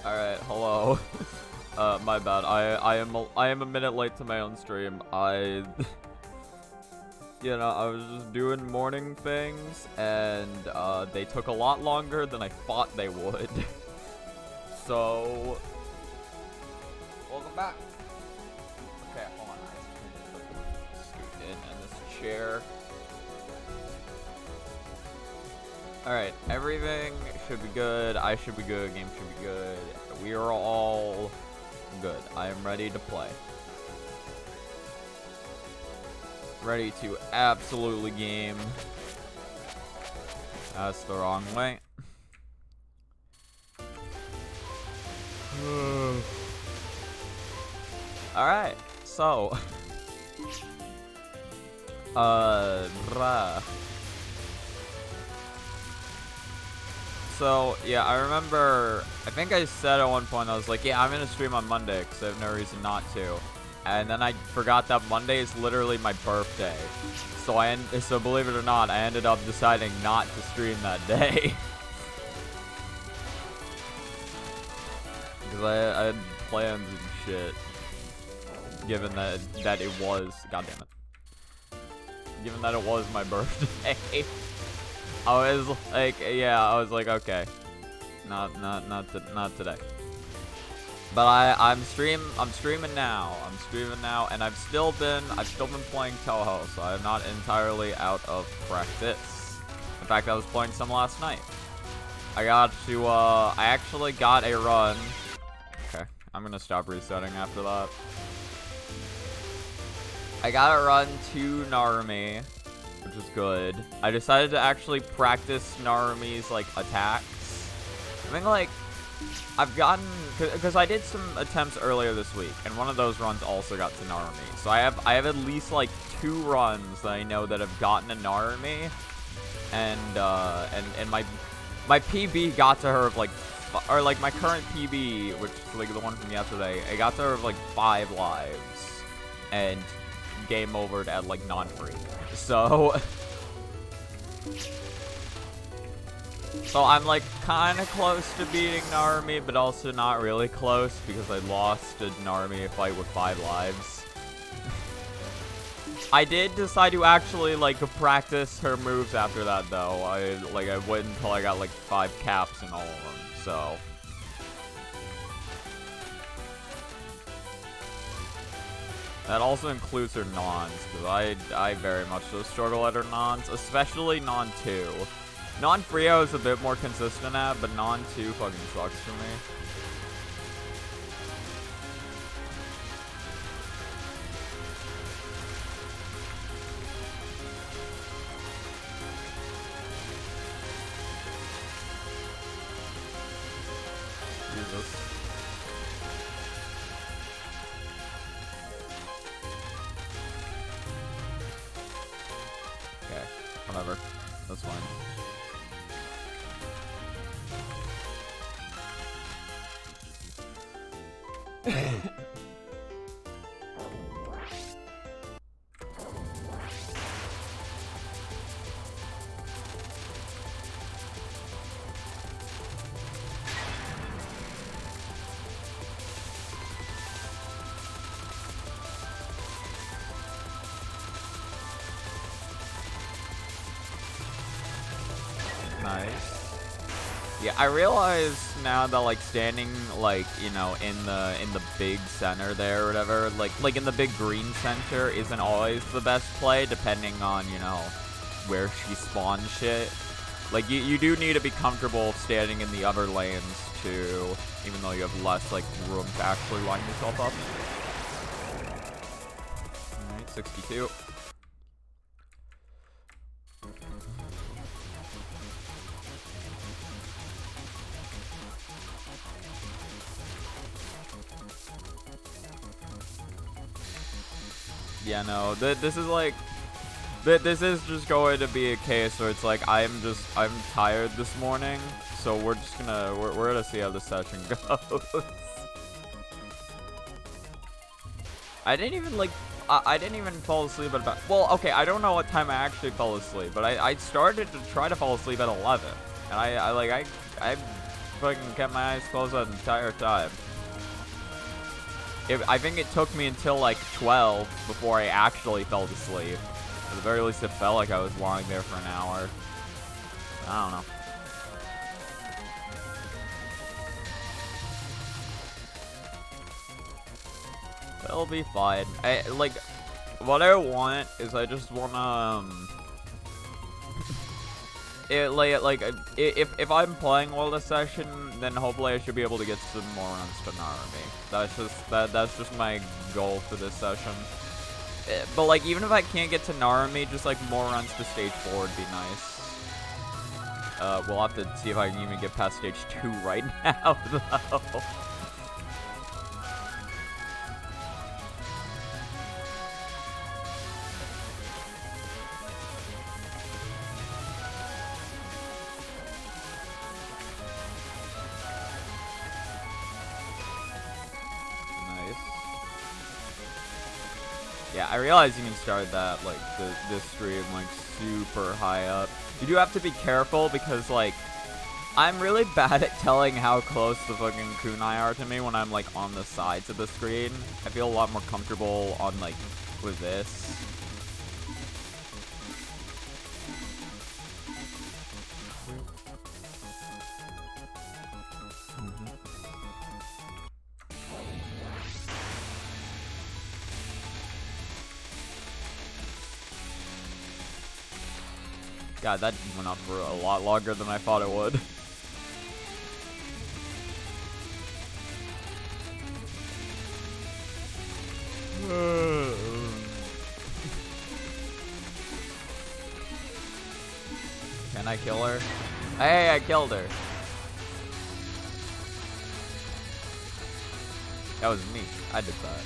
Alright, hello. My bad. I am a minute late to my own stream. You know, I was just doing morning things, and they took a lot longer than I thought they would. So, welcome back. Okay, hold on. I just scoot in this chair. Alright, everything should be good. I should be good. Game should be good. We are all good. I am ready to play. Ready to absolutely game. That's the wrong way. Alright, so. So, yeah, I remember, I think I said at one point, I was like, yeah, I'm gonna stream on Monday, because I have no reason not to. And then I forgot that Monday is literally my birthday. So believe it or not, I ended up deciding not to stream that day. Because I had plans and shit. Given that it was, god damn it. Given that it was my birthday. I was like, yeah, I was like, okay, not today. But I'm streaming now. And I've still been playing Touhou, so I'm not entirely out of practice. In fact, I was playing some last night. I actually got a run. Okay, I'm gonna stop resetting after that. I got a run to Narumi, which was good. I decided to actually practice Narumi's, like, attacks. I think, like, I've gotten, because I did some attempts earlier this week, and one of those runs also got to Narumi. So I have at least, like, 2 runs that I know that have gotten to Narumi, and my PB got to her of, like, or, like, my current PB, which is, like, the one from yesterday, I got to her of, like, 5 lives, and game overed at, like, non-free. So I'm, like, kind of close to beating Narumi, but also not really close, because I lost a Narumi fight with 5 lives. I did decide to actually, like, practice her moves after that, though. I waited until I got, like, 5 caps in all of them, so. That also includes her nons, because I very much so struggle at her nons, especially non 2. Non Frio is a bit more consistent at, but non 2 fucking sucks for me. Jesus. Okay, whatever. That's fine. Nice. Yeah, I realize now that, like, standing, like, you know, in the big center there or whatever, like in the big green center isn't always the best play, depending on, you know, where she spawns shit. Like, you do need to be comfortable standing in the other lanes too, even though you have less, like, room to actually line yourself up. Alright, 62. Yeah, no, this is like, this is just going to be a case where it's like, I'm tired this morning, so we're gonna see how the session goes. I didn't even, like, I didn't even fall asleep at about, well, okay, I don't know what time I actually fell asleep, but I started to try to fall asleep at 11, and I fucking kept my eyes closed that entire time. I think it took me until like 12 before I actually fell asleep. At the very least, it felt like I was lying there for an hour. I don't know. It'll be fine. Like, what I want is I just wanna, if I'm playing well this session, then hopefully I should be able to get some more runs to Narumi. That's just my goal for this session. But like, even if I can't get to Narumi, just like more runs to stage 4 would be nice. We'll have to see if I can even get past stage 2 right now, though. Yeah, I realize you can start that, like, this stream, like, super high up. You do have to be careful because, like, I'm really bad at telling how close the fucking kunai are to me when I'm, like, on the sides of the screen. I feel a lot more comfortable on, like, with this. God, that went up for a lot longer than I thought it would. Can I kill her? Hey, I killed her. That was me. I did that.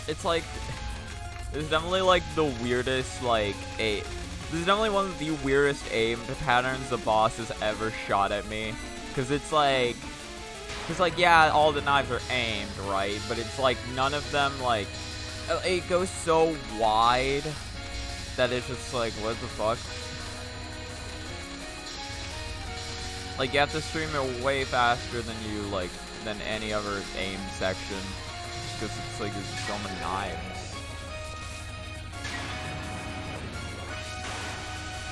It's like, this is definitely like the weirdest, like, this is definitely one of the weirdest aim patterns the boss has ever shot at me. Cause it's like, yeah, all the knives are aimed, right? But it's like, none of them, like, it goes so wide that it's just like, what the fuck? Like, you have to stream it way faster than you, like, than any other aim section. Because it's like, there's so many knives.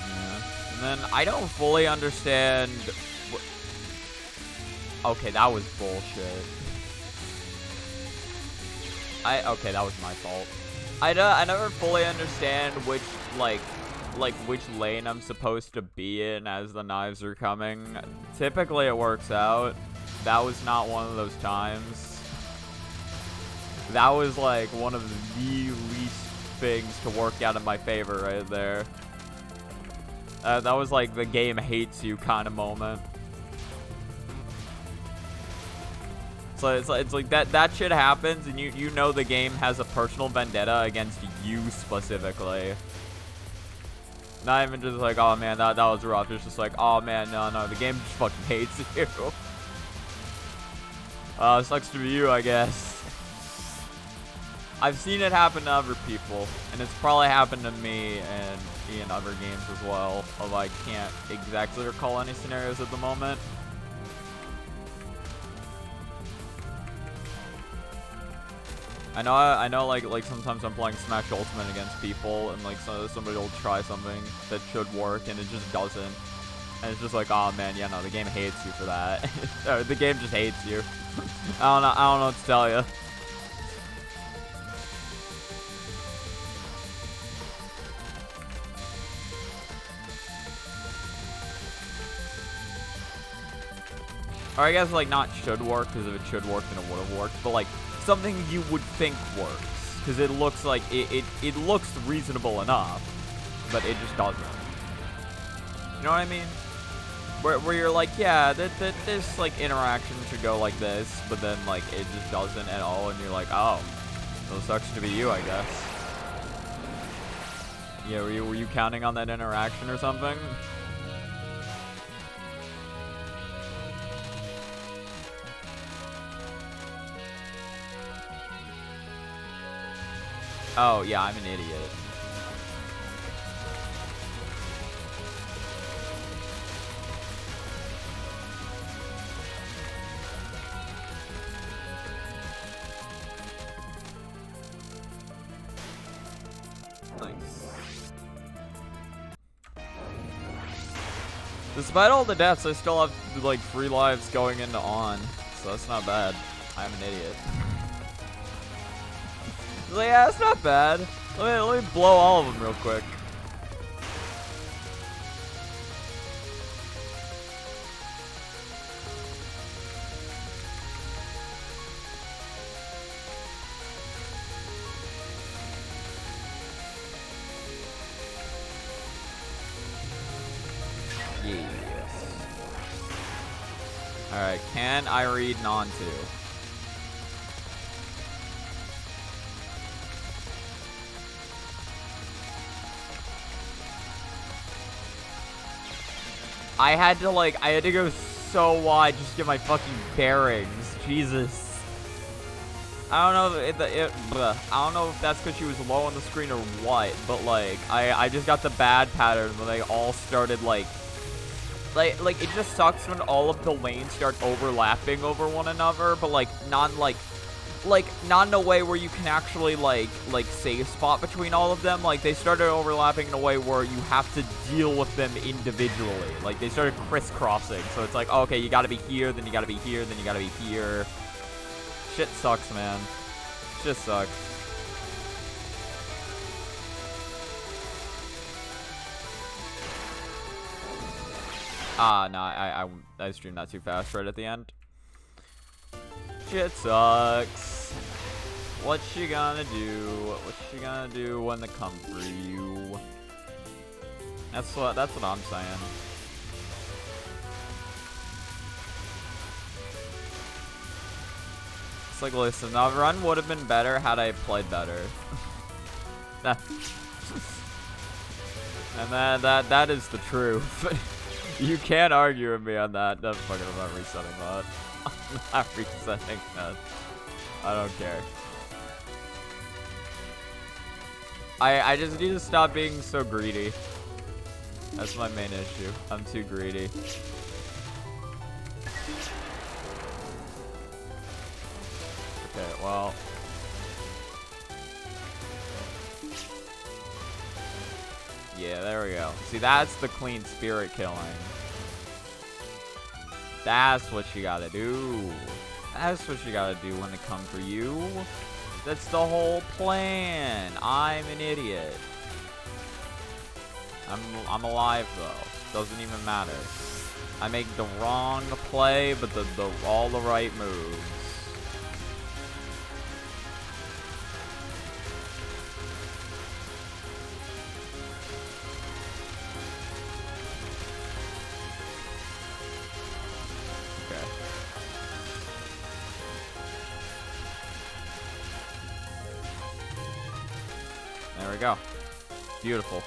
Yeah. And then I don't fully understand. Okay, that was bullshit. Okay, that was my fault. I never fully understand which which lane I'm supposed to be in as the knives are coming. Typically it works out. That was not one of those times. That was like one of the least things to work out in my favor right there. That was like the game hates you kind of moment. So it's like that shit happens and you know the game has a personal vendetta against you specifically. Not even just like, oh man, that was rough. It's just like, oh man, no, the game just fucking hates you. Sucks to be you, I guess. I've seen it happen to other people, and it's probably happened to me and in other games as well, although I can't exactly recall any scenarios at the moment. I know like sometimes I'm playing Smash Ultimate against people, and like somebody will try something that should work, and it just doesn't. And it's just like, oh man, yeah, no, the game hates you for that. Or the game just hates you. I don't know what to tell you. Or I guess, like, not should work, because if it should work, then it would have worked. But, like, something you would think works. Because it looks like, it looks reasonable enough, but it just doesn't. You know what I mean? Where you're like, yeah, this, like, interaction should go like this, but then, like, it just doesn't at all, and you're like, oh, well, sucks to be you, I guess. Yeah, were you counting on that interaction or something? Oh, yeah, I'm an idiot. Despite all the deaths, I still have, like, 3 lives going into on. So that's not bad. I'm an idiot. So yeah, that's not bad. Let me blow all of them real quick. Alright, can I read non-2? I had to go so wide just to get my fucking bearings. Jesus. I don't know if I don't know if that's because she was low on the screen or what, but like I just got the bad pattern when they all started like it just sucks when all of the lanes start overlapping over one another, but like not in a way where you can actually like save spot between all of them. Like they started overlapping in a way where you have to deal with them individually. Like they started crisscrossing, so it's like, oh, okay, you gotta be here, then you gotta be here, then you gotta be here. Shit sucks, man. Shit sucks. No, I streamed that too fast right at the end. Shit sucks. What you gonna do? What you gonna do when they come for you? That's what I'm saying. It's like, listen, the run would have been better had I played better. And that is the truth. You can't argue with me on that. No, fucking, I'm not resetting that. I'm not resetting that. I don't care. I just need to stop being so greedy. That's my main issue. I'm too greedy. Okay, well. Yeah, there we go. See, that's the clean spirit killing. That's what you gotta do. That's what you gotta do when they come for you. That's the whole plan. I'm an idiot. I'm alive though. Doesn't even matter. I make the wrong play, but all the right moves. There we go. Beautiful.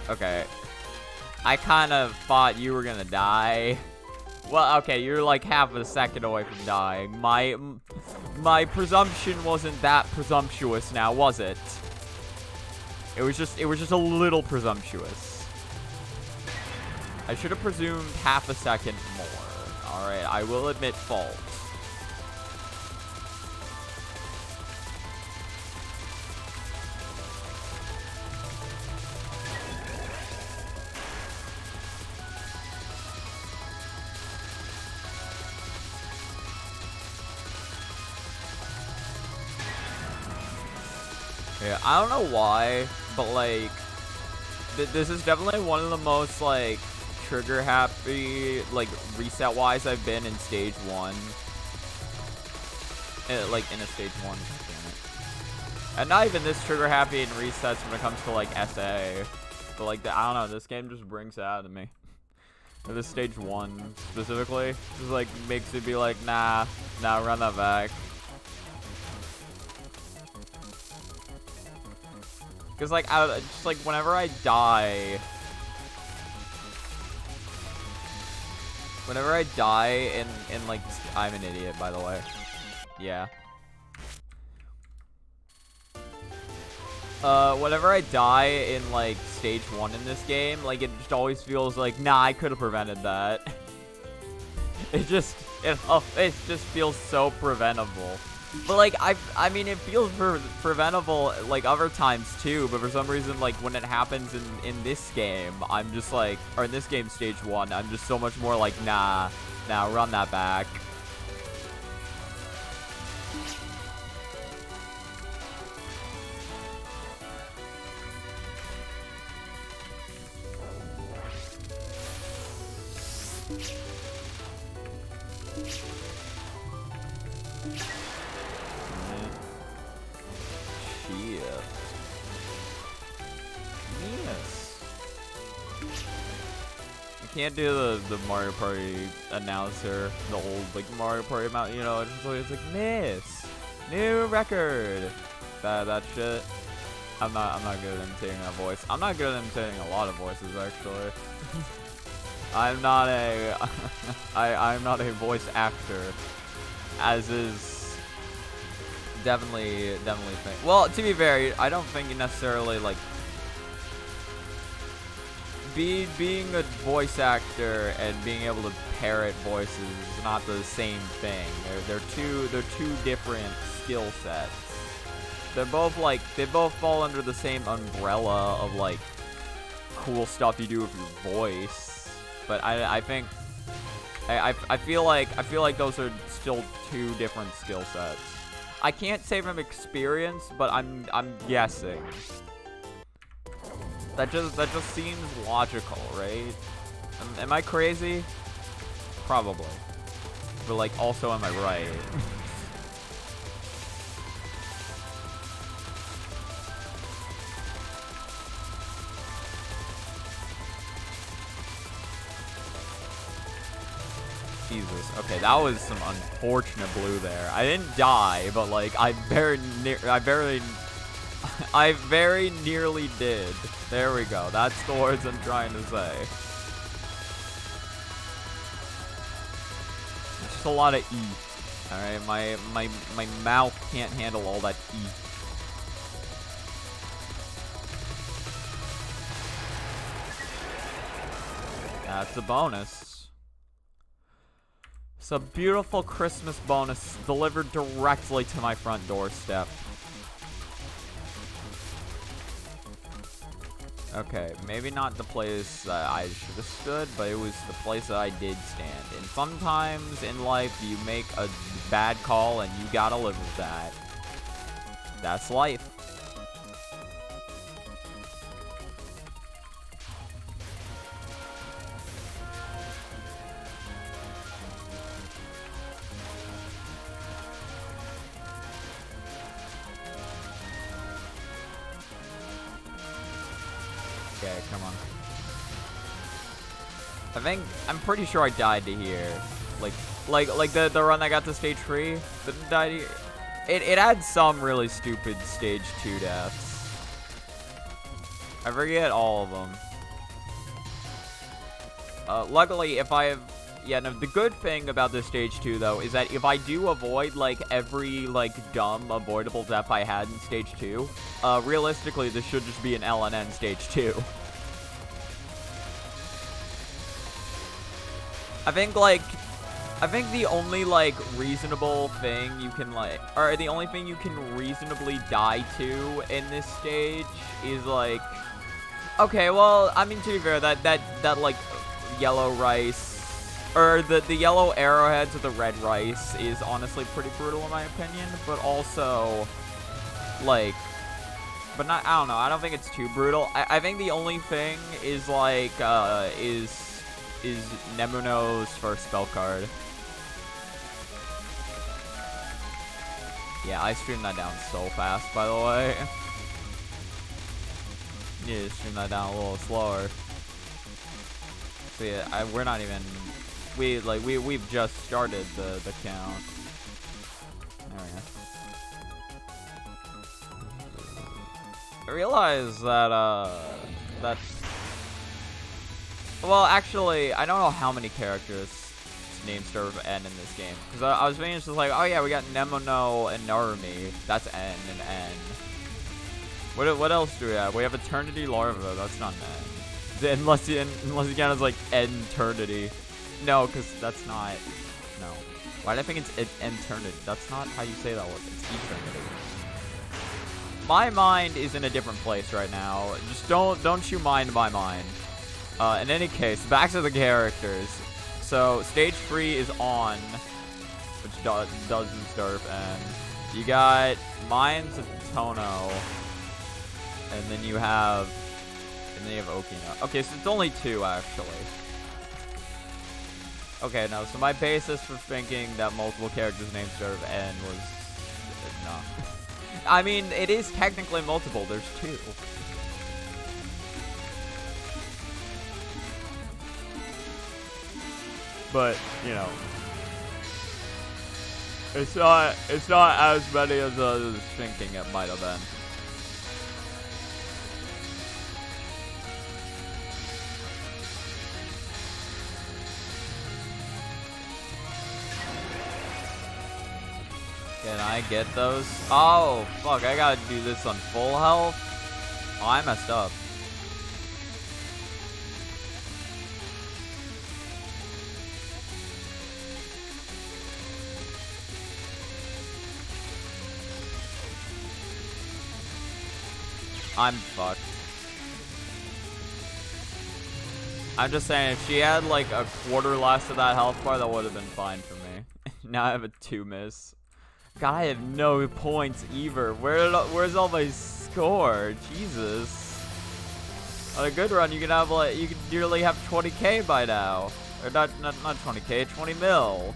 Okay. I kind of thought you were gonna die. Well, okay, you're like half a second away from dying. My presumption wasn't that presumptuous now, was it? It was just a little presumptuous. I should have presumed half a second more. Alright, I will admit fault. Yeah, I don't know why, but like, this is definitely one of the most like trigger happy, like reset wise I've been in stage 1. Like in a stage 1, damn it. And not even this trigger happy in resets when it comes to like SA, but like I don't know, this game just brings it out of me. This stage 1 specifically just like makes it be like, nah, run that back. Because, like, just, like, whenever I die... Whenever I die in, like... I'm an idiot, by the way. Yeah. Whenever I die in, like, stage 1 in this game, like, it just always feels like, nah, I could have prevented that. It just feels so preventable. But, like, I mean, it feels preventable, like, other times, too, but for some reason, like, when it happens in this game, I'm just, like, or in this game, stage 1, I'm just so much more like, nah, run that back. Can't do the Mario Party announcer, the old like Mario Party amount, you know, it's always like miss, new record, that shit. I'm not good at imitating that voice. I'm not good at imitating a lot of voices actually. I'm not a I'm not a voice actor, as is definitely thing. Well, to be fair, I don't think you necessarily like. Being a voice actor and being able to parrot voices is not the same thing. They're two different skill sets. They both fall under the same umbrella of like cool stuff you do with your voice. But I think I feel like those are still two different skill sets. I can't say from experience, but I'm guessing. That just seems logical, right? Am I crazy? Probably. But like, also, am I right? Jesus. Okay, that was some unfortunate blue there. I didn't die, but like, I very nearly did. There we go. That's the words I'm trying to say. Just a lot of E. Alright, my mouth can't handle all that E. That's a bonus. It's a beautiful Christmas bonus delivered directly to my front doorstep. Okay, maybe not the place that I should have stood, but it was the place that I did stand. And sometimes in life, you make a bad call and you gotta live with that. That's life. Okay, come on. I'm pretty sure I died to here. Like the run that got to stage 3 didn't die to here. It had some really stupid stage 2 deaths. I forget all of them. Luckily, the good thing about this stage 2 though is that if I do avoid like every like dumb avoidable death I had in stage 2, realistically this should just be an LNN stage 2. I think the only like reasonable thing you can like, or the only thing you can reasonably die to in this stage is like, okay, well, I mean, to be fair, that like yellow rice, or the yellow arrowheads with the red rice is honestly pretty brutal in my opinion, but also, like, but not, I don't know, I don't think it's too brutal. I think the only thing is like, is Nemuno's first spell card. Yeah, I streamed that down so fast, by the way. Need to stream that down a little slower. See, we're not even, we've just started the count. There we go. realize that, well, actually, I don't know how many characters named start with N in this game. Because I was thinking, it's just like, oh yeah, we got Nemono and Narumi. That's N and N. What else do we have? We have Eternity Larva. That's not N. Unless you count as like Eternity. No, because that's not. No. Why do I think it's Eternity? That's not how you say that word. It's Eternity. My mind is in a different place right now. Just don't you mind my mind. In any case, back to the characters. So stage 3 is on, which doesn't start with N. You got Mine's Tono, and then you have Okina. Okay, so it's only 2 actually. Okay, no. So my basis for thinking that multiple characters named start with N was not. I mean, it is technically multiple. There's 2. But, you know, it's not as many as I was thinking it might have been. Can I get those? Oh, fuck, I gotta do this on full health? Oh, I messed up. I'm fucked. I'm just saying, if she had like a quarter less of that health bar, that would have been fine for me. Now I have a 2 miss. God, I have no points either. Where's all my score? Jesus. On a good run, you can have like, you could nearly have 20k by now. Or not 20k, 20 mil.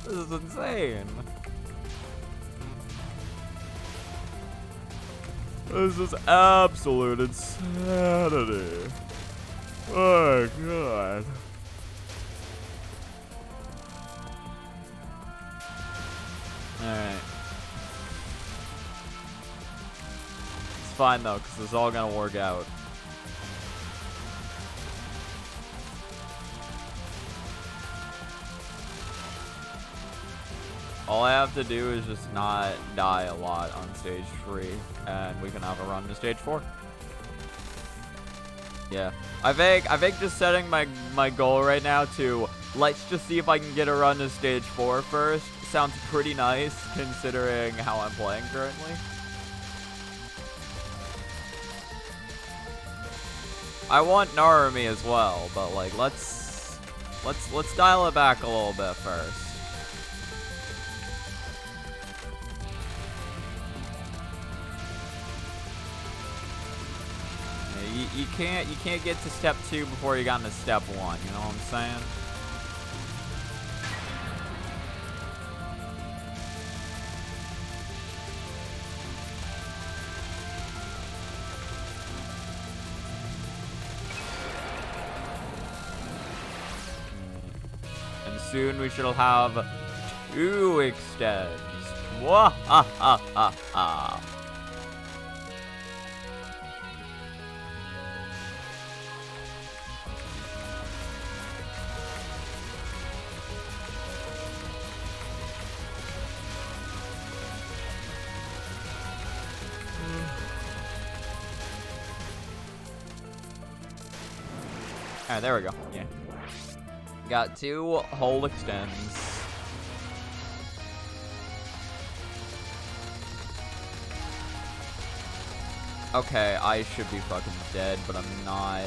This is insane. This is absolute insanity. Oh, God. Alright. It's fine, though, because it's all gonna work out. All I have to do is just not die a lot on stage 3, and we can have a run to stage 4. Yeah. I think just setting my goal right now to let's just see if I can get a run to stage 4 first sounds pretty nice considering how I'm playing currently. I want Narumi as well, but like let's dial it back a little bit first. You can't get to step 2 before you got into step 1, you know what I'm saying? And soon we shall have 2 extends. Wahahaha. Alright, there we go. Yeah. Got 2 whole extends. Okay, I should be fucking dead, but I'm not.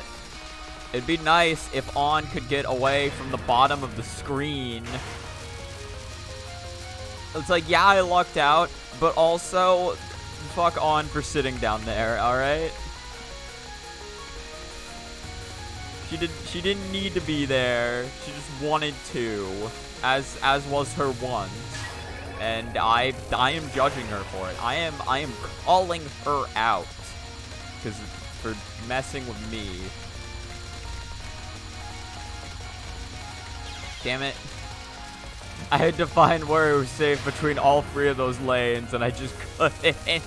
It'd be nice if On could get away from the bottom of the screen. It's like, yeah, I lucked out, but also, fuck On for sitting down there, alright? She didn't need to be there. She just wanted to, as was her want. And I am judging her for it. I am calling her out for messing with me. Damn it. I had to find where it was safe between all 3 of those lanes, and I just couldn't.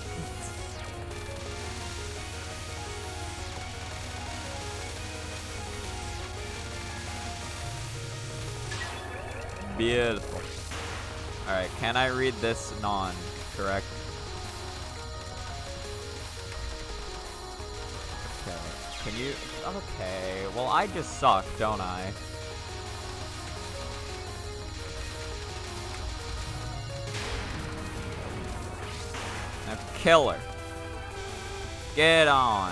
Beautiful. Alright, can I read this correct? Okay. Can you? Okay. Well, I just suck, don't I? Now kill her. Get on.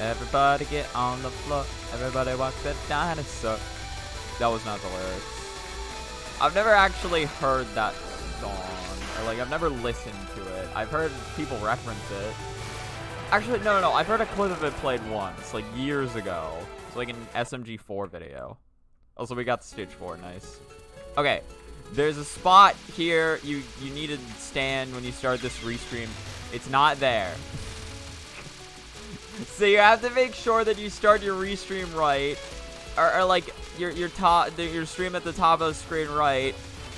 Everybody get on the floor. Everybody walk the dinosaur. That was not the lyrics. I've never actually heard that song. Or, like, I've never listened to it. I've heard people reference it. Actually, no. I've heard a clip of it played once, like, years ago. It's like an SMG4 video. Also, we got the stage 4. Nice. Okay. There's a spot here you need to stand when you start this restream. It's not there. So you have to make sure that you start your restream right. Or like your stream at the top of the screen right.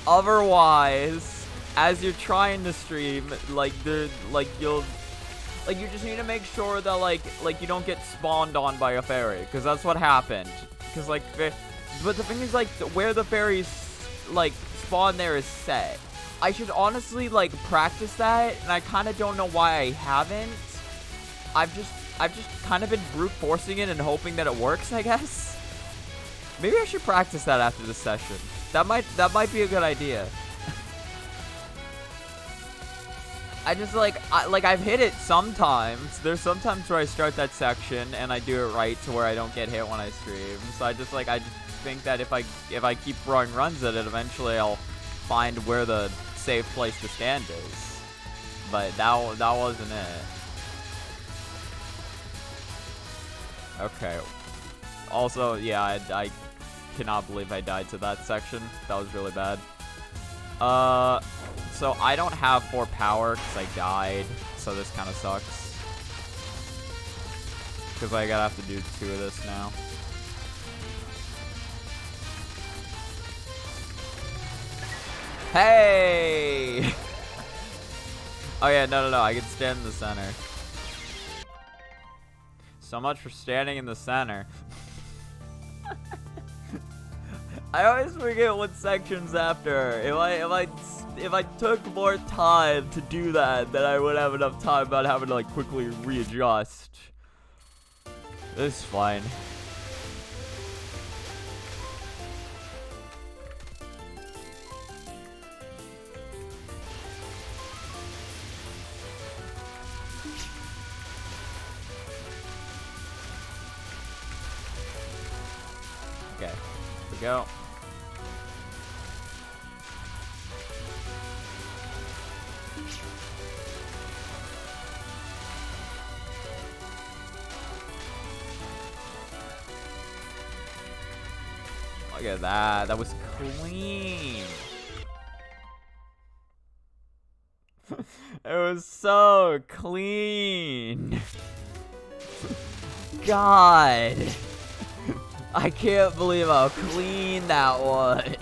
Otherwise, as you're trying to stream, you just need to make sure that like you don't get spawned on by a fairy, because that's what happened. Because but the thing is, like, where the fairies like spawn there is set. I should honestly like practice that, and I kind of don't know why I haven't. I've just kind of been brute forcing it and hoping that it works, I guess. Maybe I should practice that after this session. That might be a good idea. I just I've hit it sometimes. There's sometimes where I start that section and I do it right to where I don't get hit when I stream. So I just think that if I keep throwing runs at it, eventually I'll find where the safe place to stand is. But that wasn't it. Okay. Also, yeah, I cannot believe I died to that section. That was really bad. So I don't have 4 power because I died. So this kind of sucks. Because I gotta have to do 2 of this now. Hey! Oh yeah, no. I can stand in the center. So much for standing in the center. I always forget what section's after. If I took more time to do that, then I would have enough time without having to like quickly readjust. This is fine. Okay, here we go. Look at that. That was clean. It was so clean. God. I can't believe how clean that was.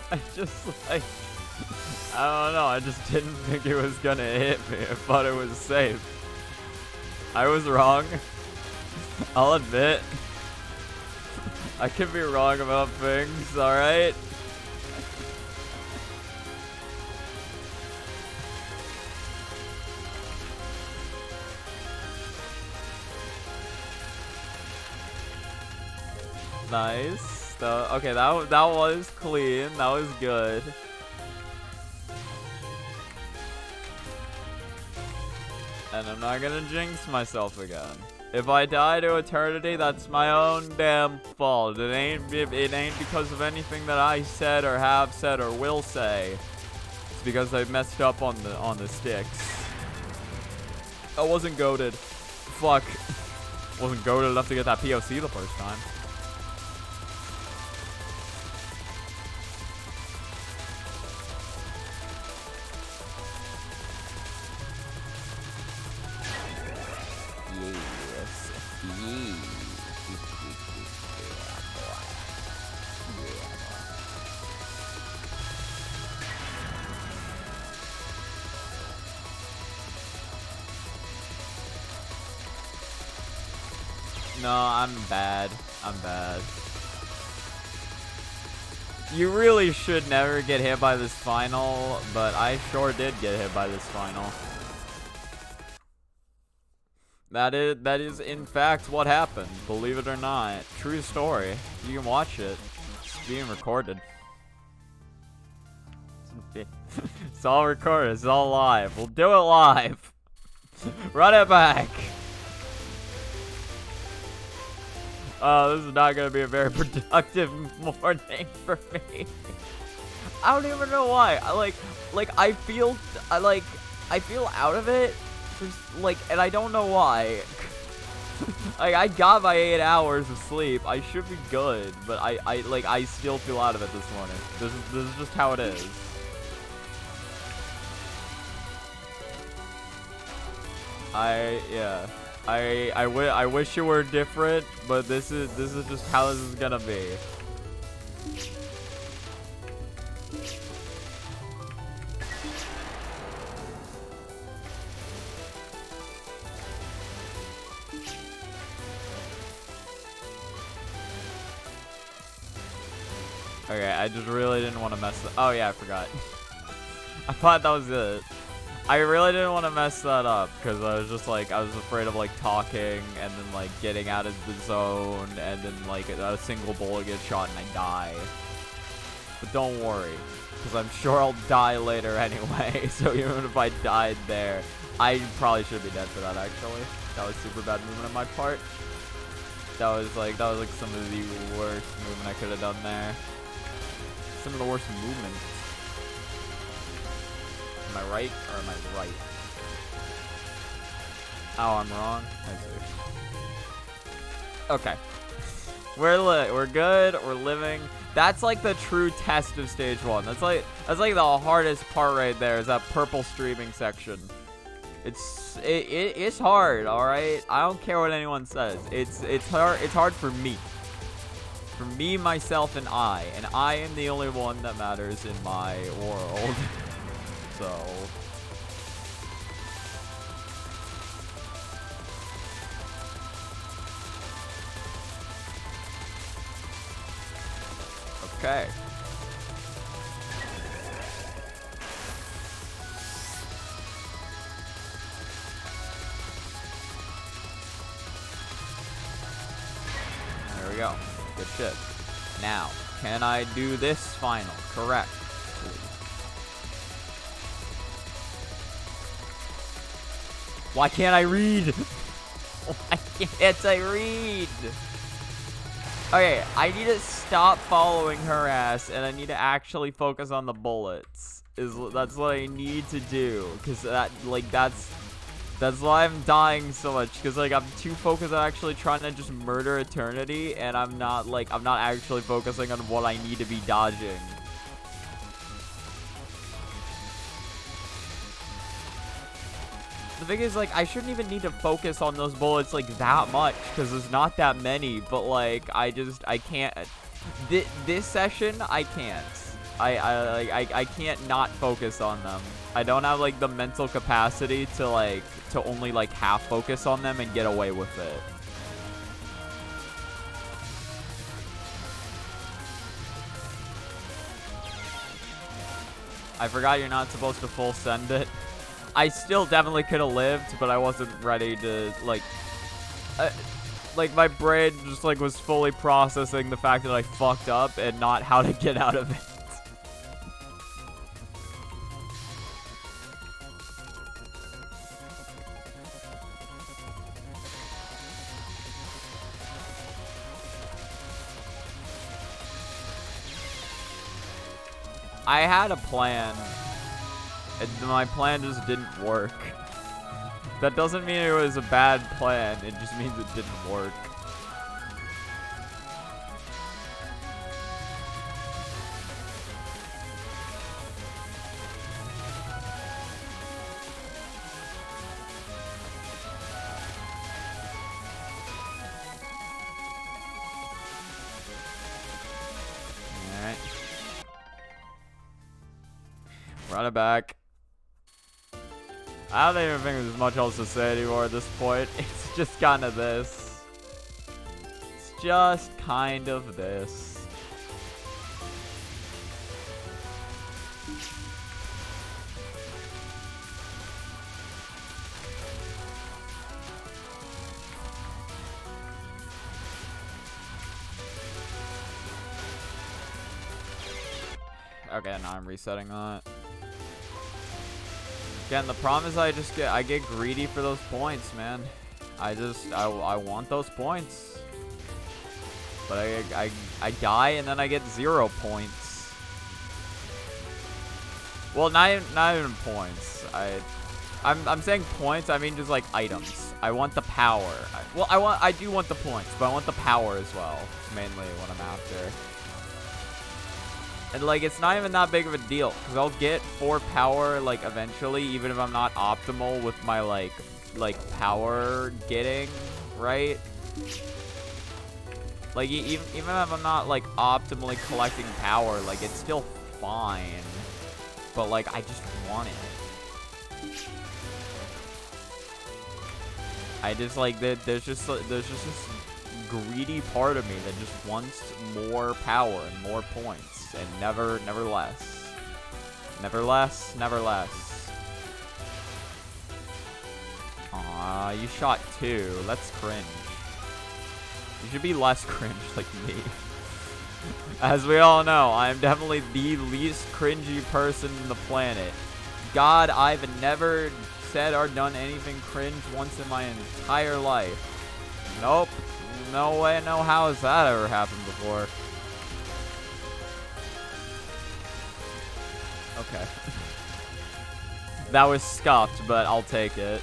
I just like, I don't know, I just didn't think it was gonna hit me. I thought it was safe. I was wrong. I'll admit. I can be wrong about things, alright? Nice. Okay, that was clean. That was good. And I'm not gonna jinx myself again. If I die to eternity, that's my own damn fault. It ain't because of anything that I said or have said or will say. It's because I messed up on the sticks. I wasn't goated. Fuck. Wasn't goated enough to get that POC the first time. Yes. No, I'm bad. I'm bad. You really should never get hit by this final, but I sure did get hit by this final. That is in fact what happened, believe it or not. True story. You can watch it. It's being recorded. It's all recorded, it's all live. We'll do it live. Run it back. Oh, this is not gonna be a very productive morning for me. I don't even know why. I feel out of it. And I don't know why. I got my 8 hours of sleep. I should be good, but I still feel out of it this morning. This is just how it is. I wish it were different, but this is just how this is gonna be. Okay, I just really didn't want to mess that. Oh yeah, I forgot. I thought that was it. I really didn't want to mess that up because I was just like, I was afraid of like talking and then like getting out of the zone and then like a single bullet gets shot and I die. But don't worry, because I'm sure I'll die later anyway. So even if I died there, I probably should be dead for that actually. That was super bad movement on my part. That was like some of the worst movement I could have done there. Some of the worst movements. Am I right or am I right? Oh, I'm wrong. I see. Okay. We're good. We're living. That's like the true test of stage 1. That's like the hardest part right there. Is that purple streaming section. It's hard. All right. I don't care what anyone says. It's hard. It's hard for me. For me, myself, and I am the only one that matters in my world. So, okay. There we go. Good shit. Now, can I do this final? Correct. Why can't I read? Why can't I read? Okay, I need to stop following her ass, and I need to actually focus on the bullets. That's what I need to do, because that's why I'm dying so much. Because I'm too focused on actually trying to just murder Eternity, and I'm not actually focusing on what I need to be dodging. The thing is, I shouldn't even need to focus on those bullets, that much, because there's not that many, but, I can't. This session, I can't. I can't not focus on them. I don't have, the mental capacity to, to only, half focus on them and get away with it. I forgot you're not supposed to full send it. I still definitely could have lived, but I wasn't ready to, my brain just, was fully processing the fact that I fucked up and not how to get out of it. I had a plan. My plan just didn't work. That doesn't mean it was a bad plan. It just means it didn't work. Alright. Run it back. I don't even think there's much else to say anymore at this point. It's just kind of this. just kind of this. Okay, now I'm resetting that. Again, the problem is I get greedy for those points, man. I want those points. But I die and then I get 0 points. Well, not even points. I'm saying points, I mean just like items. I want the power. I do want the points, but I want the power as well. It's mainly what I'm after. And like, it's not even that big of a deal, because I'll get 4 power, like, eventually, even if I'm not optimal with my, like power getting, right? Like, even if I'm not, like, optimally collecting power, like, it's still fine. But, like, I just want it. I just, like, there's just this greedy part of me that just wants more power and more points. And never less. Never less, never less. Aw, you shot 2. That's cringe. You should be less cringe like me. As we all know, I am definitely the least cringy person on the planet. God, I've never said or done anything cringe once in my entire life. Nope. No way, no how has that ever happened before. Okay. That was scuffed, but I'll take it.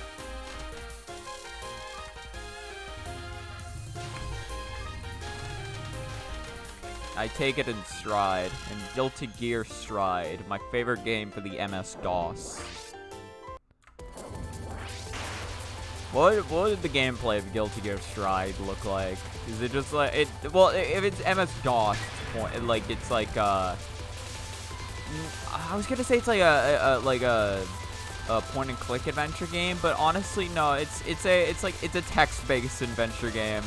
I take it in stride. In Guilty Gear Stride. My favorite game for the MS-DOS. What did the gameplay of Guilty Gear Stride look like? Is it just like... Well, if it's MS-DOS, it's like, I was gonna say it's like a point-and-click adventure game, but honestly, no. It's a text-based adventure game.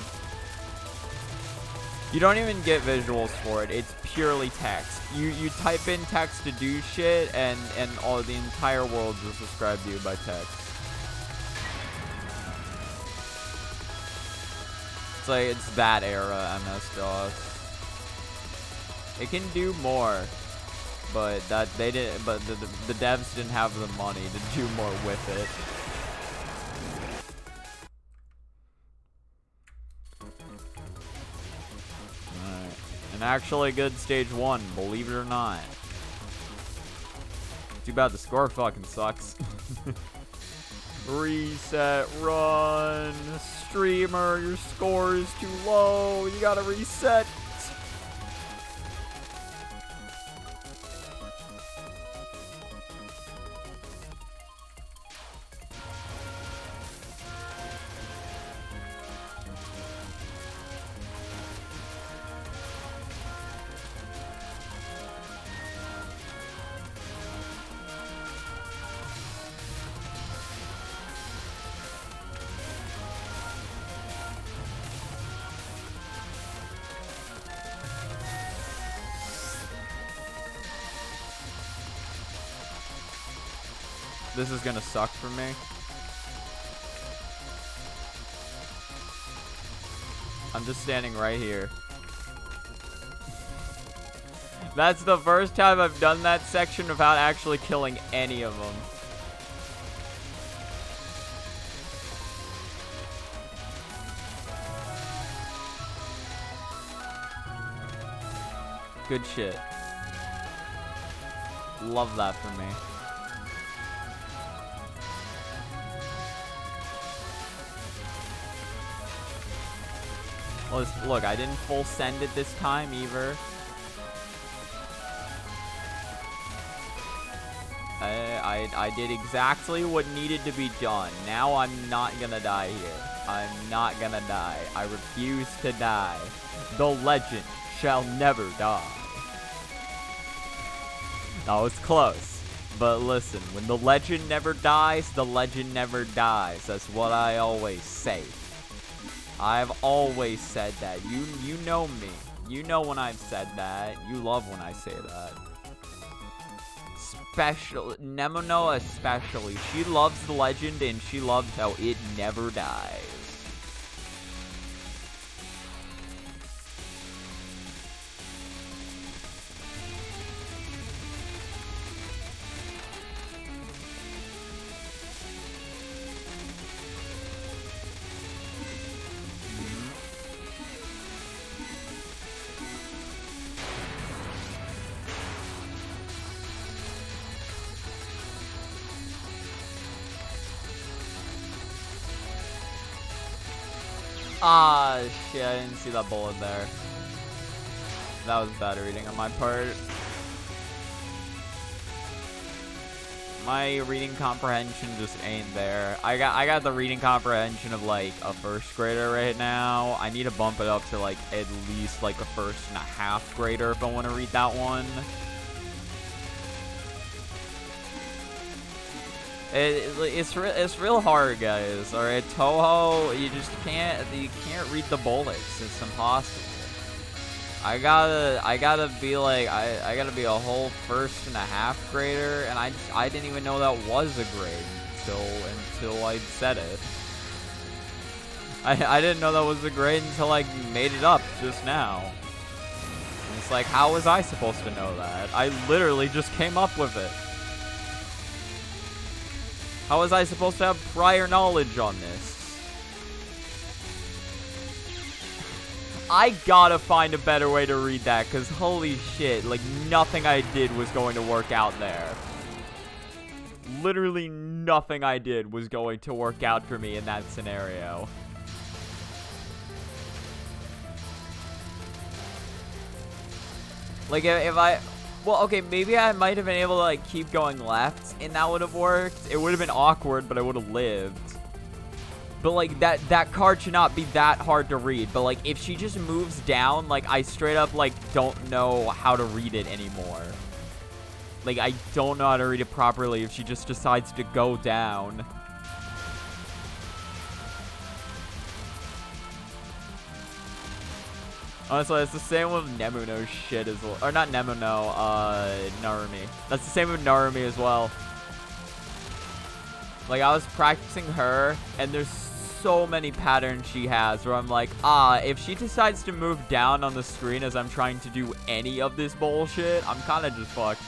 You don't even get visuals for it. It's purely text. You type in text to do shit, and all the entire world is described to you by text. It's like it's that era MS-DOS. It can do more. But they didn't. But the devs didn't have the money to do more with it. Alright. And actually, good stage 1, believe it or not. Too bad the score fucking sucks. Reset, run, streamer. Your score is too low. You gotta reset. This is gonna suck for me. I'm just standing right here. That's the first time I've done that section without actually killing any of them. Good shit. Love that for me. Well, look, I didn't full send it this time either. I did exactly what needed to be done. Now I'm not gonna die here. I'm not gonna die. I refuse to die. The legend shall never die. That was close. But listen, when the legend never dies, the legend never dies. That's what I always say. I've always said that. You know me. You know when I've said that. You love when I say that. Nemono especially. She loves the legend and she loves how it never dies. Ah, shit, I didn't see that bullet there. That was bad reading on my part. My reading comprehension just ain't there. I got the reading comprehension of like a first grader right now. I need to bump it up to like at least like a first and a half grader if I want to read that one. It's real hard, guys. All right, Touhou, you can't read the bullets. It's impossible. I gotta be like I gotta be a whole first and a half grader, and I didn't even know that was a grade until I said it. I didn't know that was a grade until I made it up just now. And it's like, how was I supposed to know that? I literally just came up with it. How was I supposed to have prior knowledge on this? I gotta find a better way to read that, because holy shit, like nothing I did was going to work out there. Literally nothing I did was going to work out for me in that scenario. Like if I... Well, okay, maybe I might have been able to, like, keep going left, and that would have worked. It would have been awkward, but I would have lived. But, like, that card should not be that hard to read. But, like, if she just moves down, like, I straight up, like, don't know how to read it anymore. Like, I don't know how to read it properly if she just decides to go down. Honestly, it's the same with Nemono shit as well. Or not Nemono, Narumi. That's the same with Narumi as well. Like, I was practicing her, and there's so many patterns she has where I'm like, if she decides to move down on the screen as I'm trying to do any of this bullshit, I'm kind of just fucked.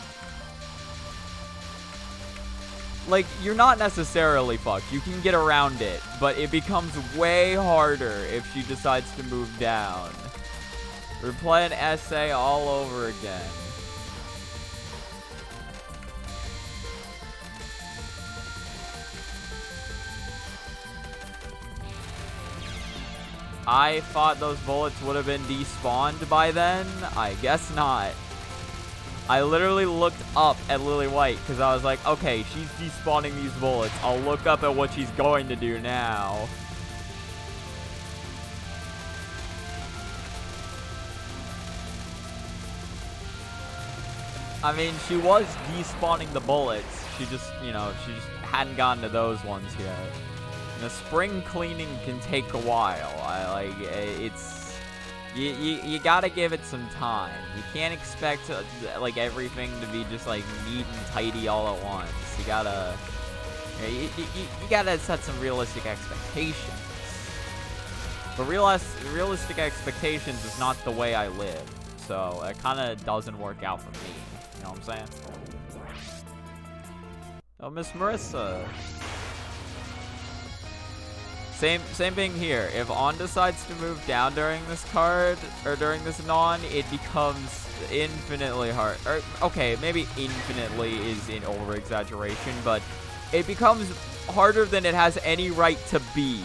Like, you're not necessarily fucked. You can get around it, but it becomes way harder if she decides to move down. We're playing essay all over again. I thought those bullets would have been despawned by then. I guess not. I literally looked up at Lily White because I was like, okay, she's despawning these bullets. I'll look up at what she's going to do now. I mean, she was despawning the bullets. She just, you know, she just hadn't gotten to those ones yet. And the spring cleaning can take a while. You gotta give it some time. You can't expect, like, everything to be just, like, neat and tidy all at once. You gotta, you gotta set some realistic expectations. But realistic expectations is not the way I live. So, it kinda doesn't work out for me. You know what I'm saying? Oh, Miss Marissa. Same thing here. If On decides to move down during this card, or during this non, it becomes infinitely hard. Or, okay, maybe infinitely is an over-exaggeration, but it becomes harder than it has any right to be.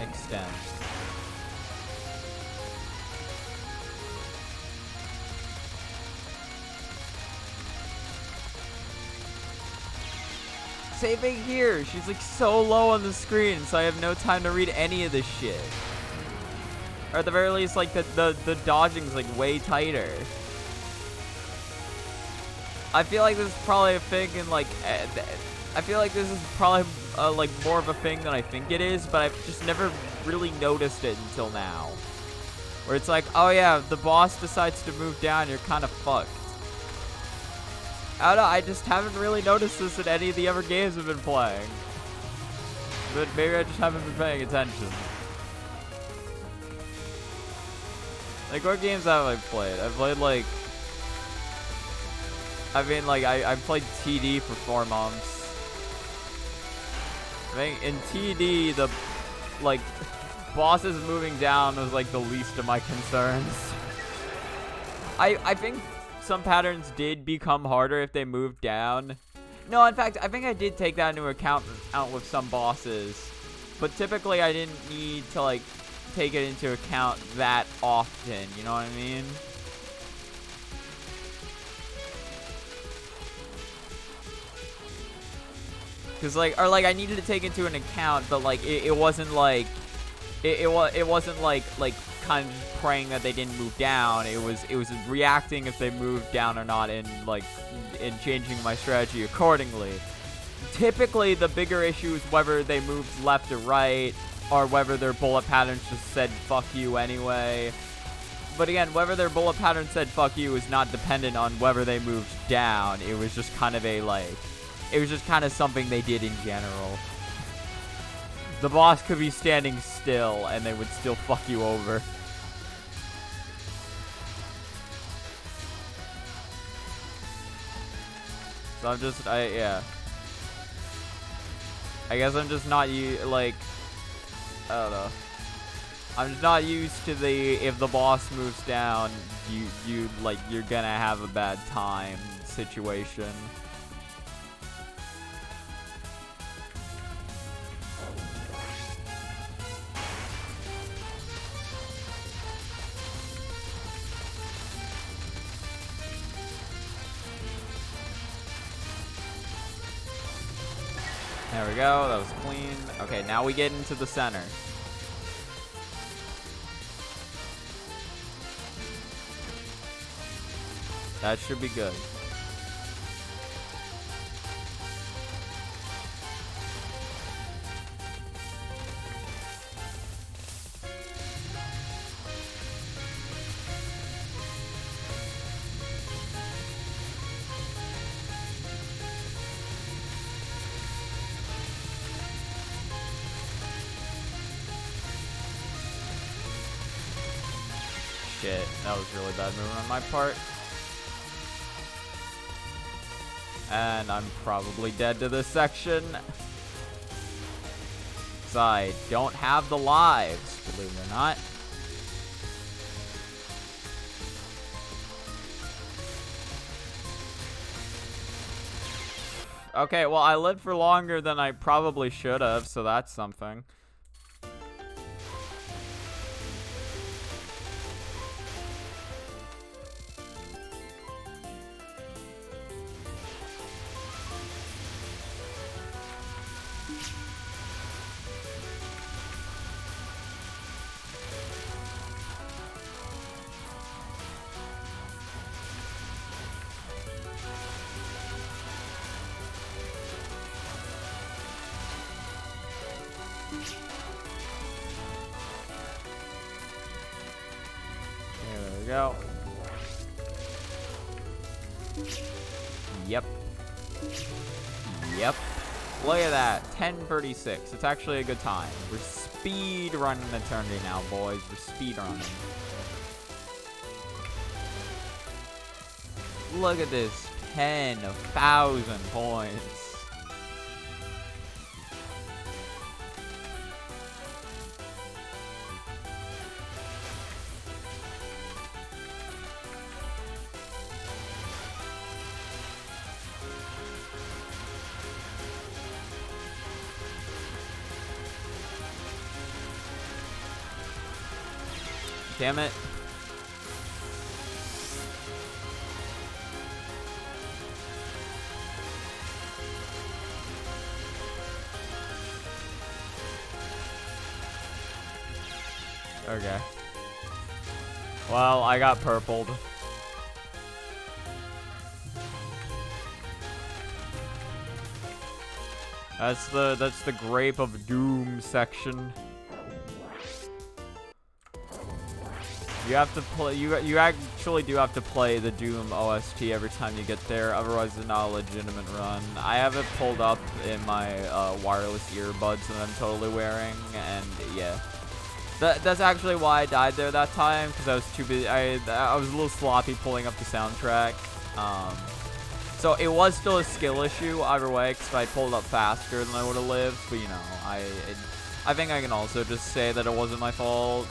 Extend. Same thing here. She's like so low on the screen, so I have no time to read any of this shit. Or at the very least, like, the dodging's, like, way tighter. I feel like this is probably a thing in, like, I feel like this is probably, like, more of a thing than I think it is, but I've just never really noticed it until now. Where it's like, oh yeah, the boss decides to move down, you're kind of fucked. I don't know, I just haven't really noticed this in any of the other games I've been playing. But maybe I just haven't been paying attention. Like, what games have I played? I've played, like... I mean, like, I played TD for 4 months. I think in TD, the, like, bosses moving down was, like, the least of my concerns. I think some patterns did become harder if they moved down. No, in fact, I think I did take that into account with some bosses. But typically, I didn't need to, like, take it into account that often, you know what I mean? Cause like, or like I needed to take into an account, but like it wasn't like, it wasn't like kind of praying that they didn't move down. It was reacting if they moved down or not, and like, in changing my strategy accordingly. Typically, the bigger issue is whether they moved left or right, or whether their bullet patterns just said fuck you anyway. But again, whether their bullet pattern said fuck you is not dependent on whether they moved down. It was just kind of a like, it was just kind of something they did in general. The boss could be standing still and they would still fuck you over. So I'm just, yeah. I guess I'm just not like, I don't know. I'm just not used to the, if the boss moves down, you're gonna have a bad time situation. There we go, that was clean. Okay, now we get into the center. That should be good. Shit, that was really bad movement on my part. And I'm probably dead to this section. So I don't have the lives, believe it or not. Okay, well, I lived for longer than I probably should have, so that's something. There we go. Yep. Yep. Look at that. 10:36. It's actually a good time. We're speed running eternity now, boys. We're speed running. Look at this. 10,000 points. Damn it. Okay. Well, I got purpled. That's the Grape of Doom section. You have to play. You actually do have to play the Doom OST every time you get there. Otherwise, it's not a legitimate run. I have it pulled up in my wireless earbuds that I'm totally wearing, and yeah, that's actually why I died there that time, because I was too busy. I was a little sloppy pulling up the soundtrack. So it was still a skill issue either way, because if I pulled up faster than I would have lived. But you know, I think I can also just say that it wasn't my fault.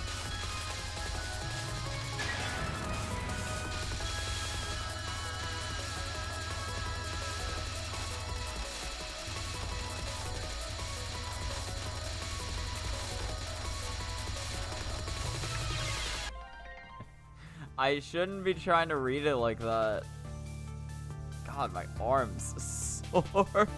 I shouldn't be trying to read it like that. God, my arms sore.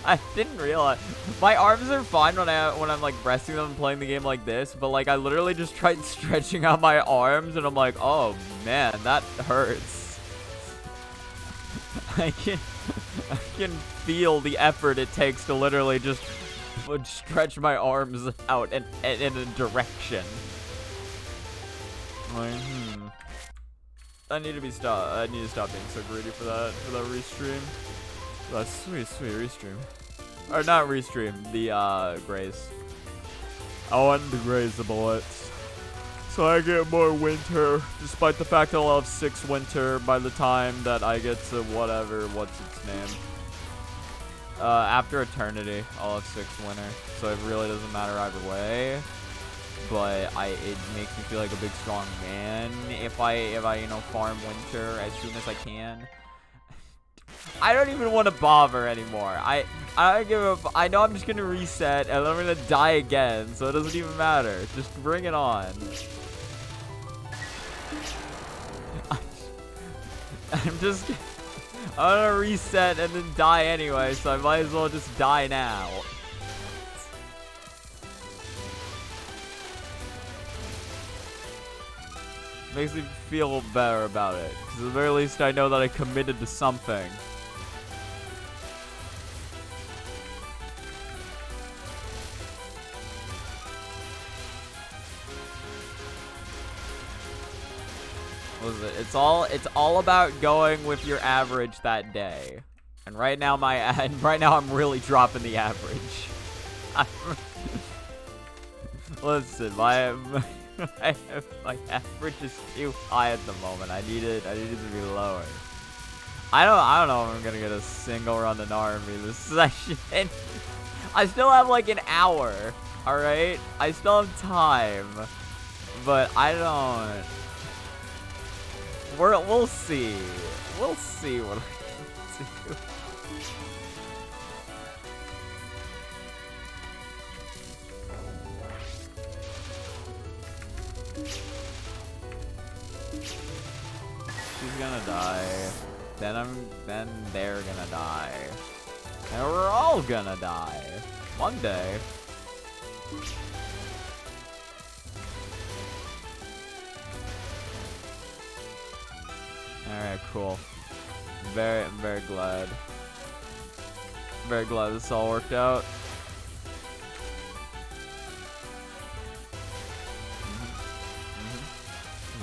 I didn't realize my arms are fine when I'm like resting them and playing the game like this, but like I literally just tried stretching out my arms and I'm like, oh man, that hurts. I can feel the effort it takes to literally just stretch my arms out in a direction. Like, I need to stop being so greedy for that restream. That's sweet restream. Or not restream, the graze. I want to graze the bullets, so I get more winter, despite the fact that I'll have 6 winter by the time that I get to what's its name. After eternity, I'll have 6 winter, so it really doesn't matter either way. But it makes me feel like a big strong man if I you know, farm winter as soon as I can. I don't even want to bother anymore. I don't give a. I know I'm just gonna reset and I'm gonna die again, so it doesn't even matter. Just bring it on. I'm gonna reset and then die anyway, so I might as well just die now. Makes me feel better about it, because at the very least I know that I committed to something. What is it? It's all about going with your average that day. And right now I'm really dropping the average. Listen, my average is too high at the moment. I need it to be lower. I don't know if I'm gonna get a single run in army this session. I still have like an hour. All right, I still have time, but I don't. We'll see. We'll see what I can do. She's gonna die. Then they're gonna die. And we're all gonna die. One day. Alright, cool. Very glad. Very glad this all worked out.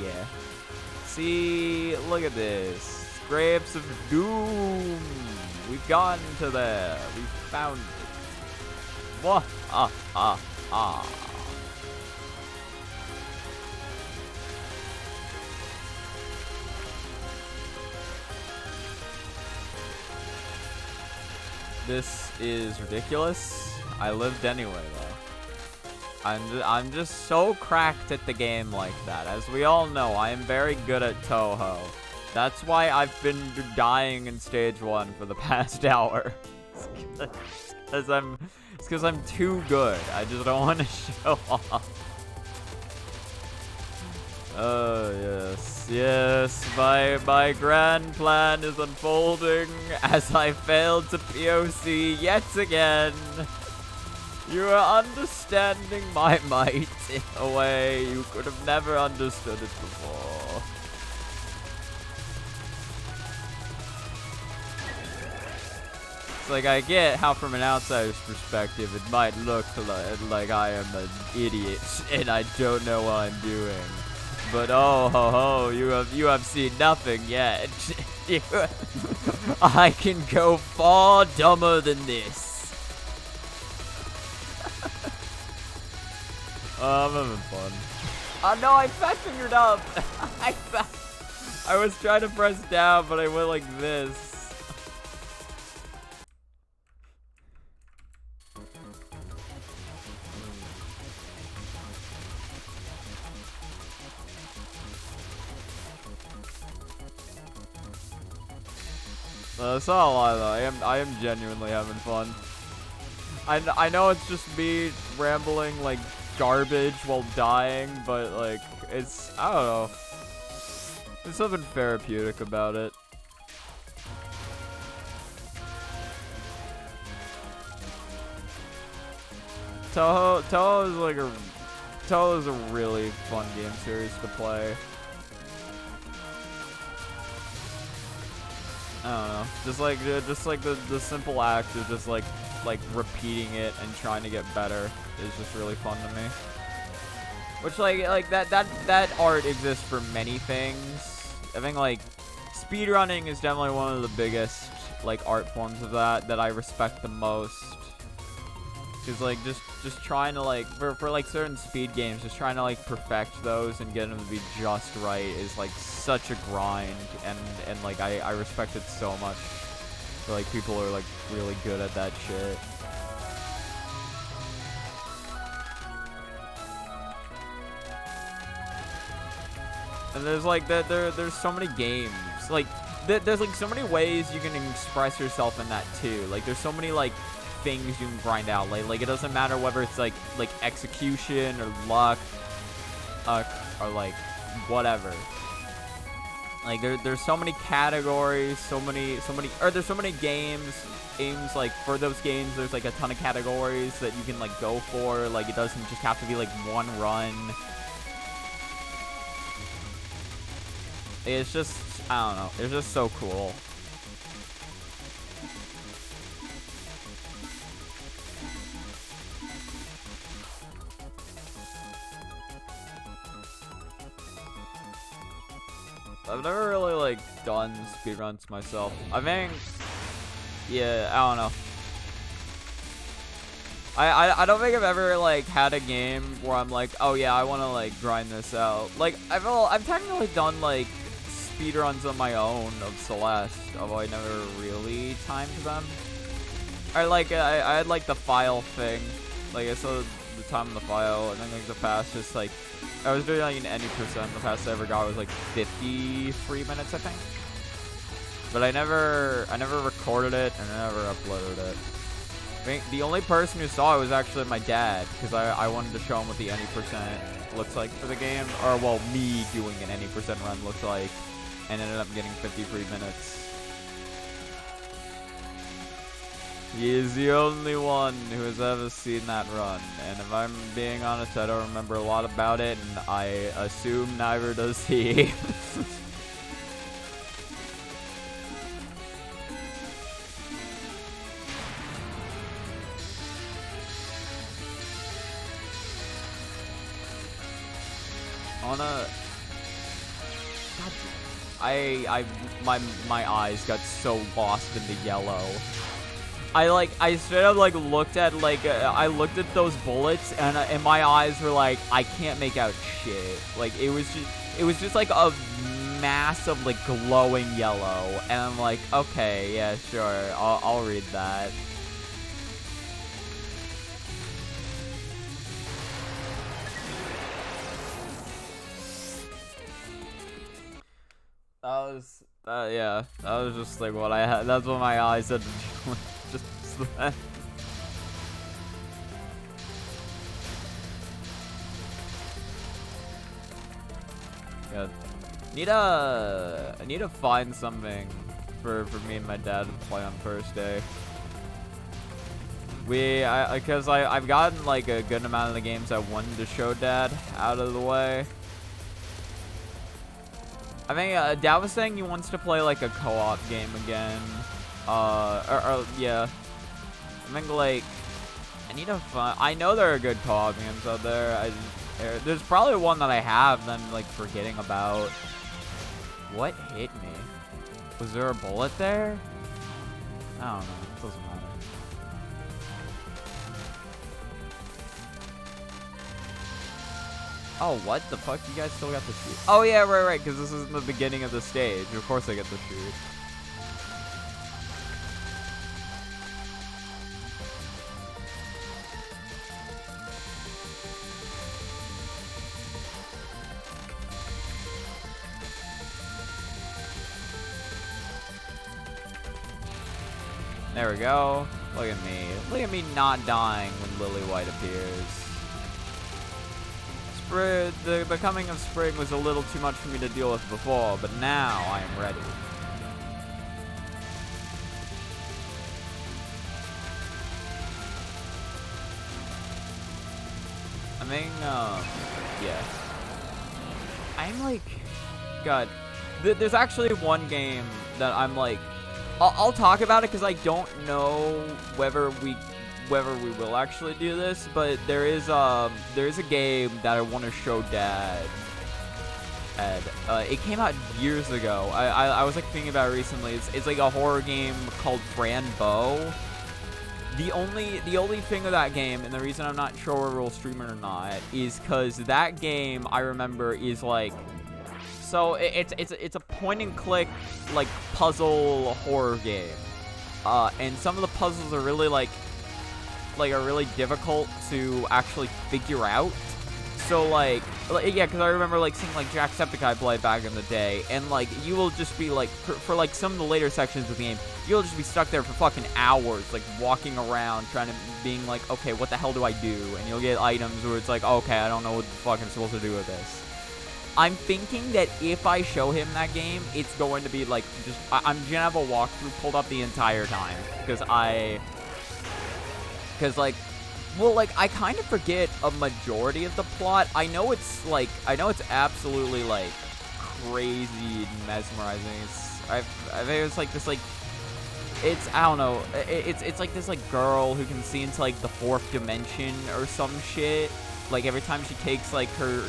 Yeah. See, look at this. Grapes of Doom. We've gotten to there. We found it. Wah, This is ridiculous. I lived anyway, though. I'm just so cracked at the game like that. As we all know, I am very good at Touhou. That's why I've been dying in stage 1 for the past hour. It's because I'm too good. I just don't want to show off. Oh, yes. Yes, my grand plan is unfolding as I failed to POC yet again. You are understanding my might in a way you could have never understood it before. It's like, I get how from an outsider's perspective it might look like I am an idiot and I don't know what I'm doing. But oh ho ho, you have seen nothing yet. I can go far dumber than this. I'm having fun. Oh no, I fat fingered up. I was trying to press down, but I went like this. That's not a lie though. I am genuinely having fun. I know it's just me rambling like garbage while dying, but like it's, I don't know. There's something therapeutic about it. Touhou is a really fun game series to play. I don't know. Just like the simple act of just like repeating it and trying to get better is just really fun to me. Which like that art exists for many things. I think like speedrunning is definitely one of the biggest like art forms of that I respect the most. Cause like just trying to like for like certain speed games, just trying to like perfect those and get them to be just right is like such a grind, and like I respect it so much. So like people are like really good at that shit. And there's like there's so many games, like there's like so many ways you can express yourself in that too. Like there's so many like things you can grind out. Like it doesn't matter whether it's like execution or luck, or like whatever. Like there's so many categories, there's so many games like for those games there's like a ton of categories that you can like go for. Like it doesn't just have to be like one run. It's just, I don't know, it's just so cool. I've never really like done speedruns myself. I think, yeah, I don't know. I don't think I've ever like had a game where I'm like, oh yeah, I want to like grind this out. Like I've technically done like speedruns on my own of Celeste, although I never really timed them. I had like the file thing. Like I saw the time of the file, and then like the fastest like I was doing like an any percent. The fastest I ever got was like 53 minutes, I think. But I never recorded it and I never uploaded it. I think the only person who saw it was actually my dad, because I wanted to show him what the any percent looks like for the game, or well, me doing an any percent run looks like, and ended up getting 53 minutes. He is the only one who has ever seen that run, and if I'm being honest, I don't remember a lot about it, and I assume neither does he. My eyes got so lost in the yellow. I straight up like looked at I looked at those bullets and my eyes were like, I can't make out shit. Like it was just like a mass of like glowing yellow, and I'm like, okay, yeah, sure, I'll read that. Yeah, that was just like what I had. That's what my eyes had to do. Just yeah. I need to find something for me and my dad to play on first day. Because I've gotten like a good amount of the games I wanted to show Dad out of the way. I think Dad was saying he wants to play like a co-op game again. Yeah. I think like I need to find. I know there are good co-op games out there. There's probably one that I have that I'm like forgetting about. What hit me? Was there a bullet there? I don't know. It doesn't matter. Oh, what the fuck? You guys still got to shoot? Oh yeah, right, because this is the beginning of the stage. Of course I get to shoot. There we go. Look at me. Look at me not dying when Lily White appears. The coming of spring was a little too much for me to deal with before, but now I am ready. I mean, yeah. I'm like, God. There's actually one game that I'm like, I'll talk about it because I don't know whether we will actually do this, but there is a game that I want to show Dad. And it came out years ago. I was like thinking about it recently. It's like a horror game called Fran Bow. The only thing of that game, and the reason I'm not sure whether we'll stream it or not, is because that game I remember is like. So it's a point and click like puzzle horror game, and some of the puzzles are really are really difficult to actually figure out. So like yeah, because I remember like seeing like Jacksepticeye play back in the day, and like you will just be like for like some of the later sections of the game, you'll just be stuck there for fucking hours, like walking around being like, okay, what the hell do I do? And you'll get items where it's like, okay, I don't know what the fuck I'm supposed to do with this. I'm thinking that if I show him that game, it's going to be like just I'm gonna have a walkthrough pulled up the entire time because I kind of forget a majority of the plot. I know it's absolutely like crazy and mesmerizing. I think it's like this like I don't know. It's like this like girl who can see into like the fourth dimension or some shit. Like every time she takes like her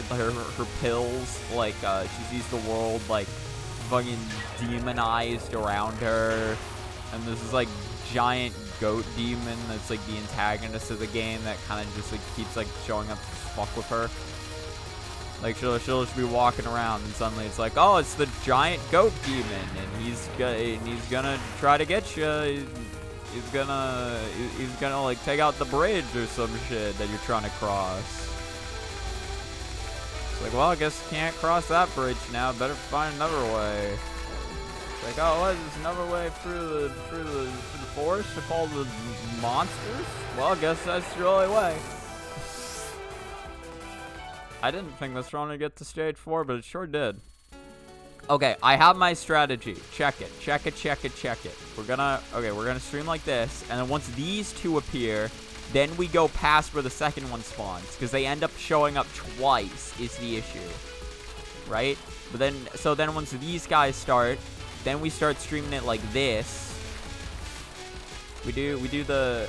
pills, like she sees the world like fucking demonized around her, and this is like giant goat demon that's like the antagonist of the game that kind of just like keeps like showing up to fuck with her. Like she'll just be walking around and suddenly it's like, oh, it's the giant goat demon and he's gonna try to get you. He's gonna like take out the bridge or some shit that you're trying to cross. Like, well, I guess you can't cross that bridge now. Better find another way. It's like, oh, what? There's another way through the forest to follow the monsters? Well, I guess that's the only way. I didn't think this one would get to stage 4, but it sure did. Okay, I have my strategy. Check it. Check it. We're gonna stream like this, and then once these two appear, then we go past where the second one spawns, because they end up showing up twice is the issue, right? But then once these guys start, then we start streaming it like this. We do the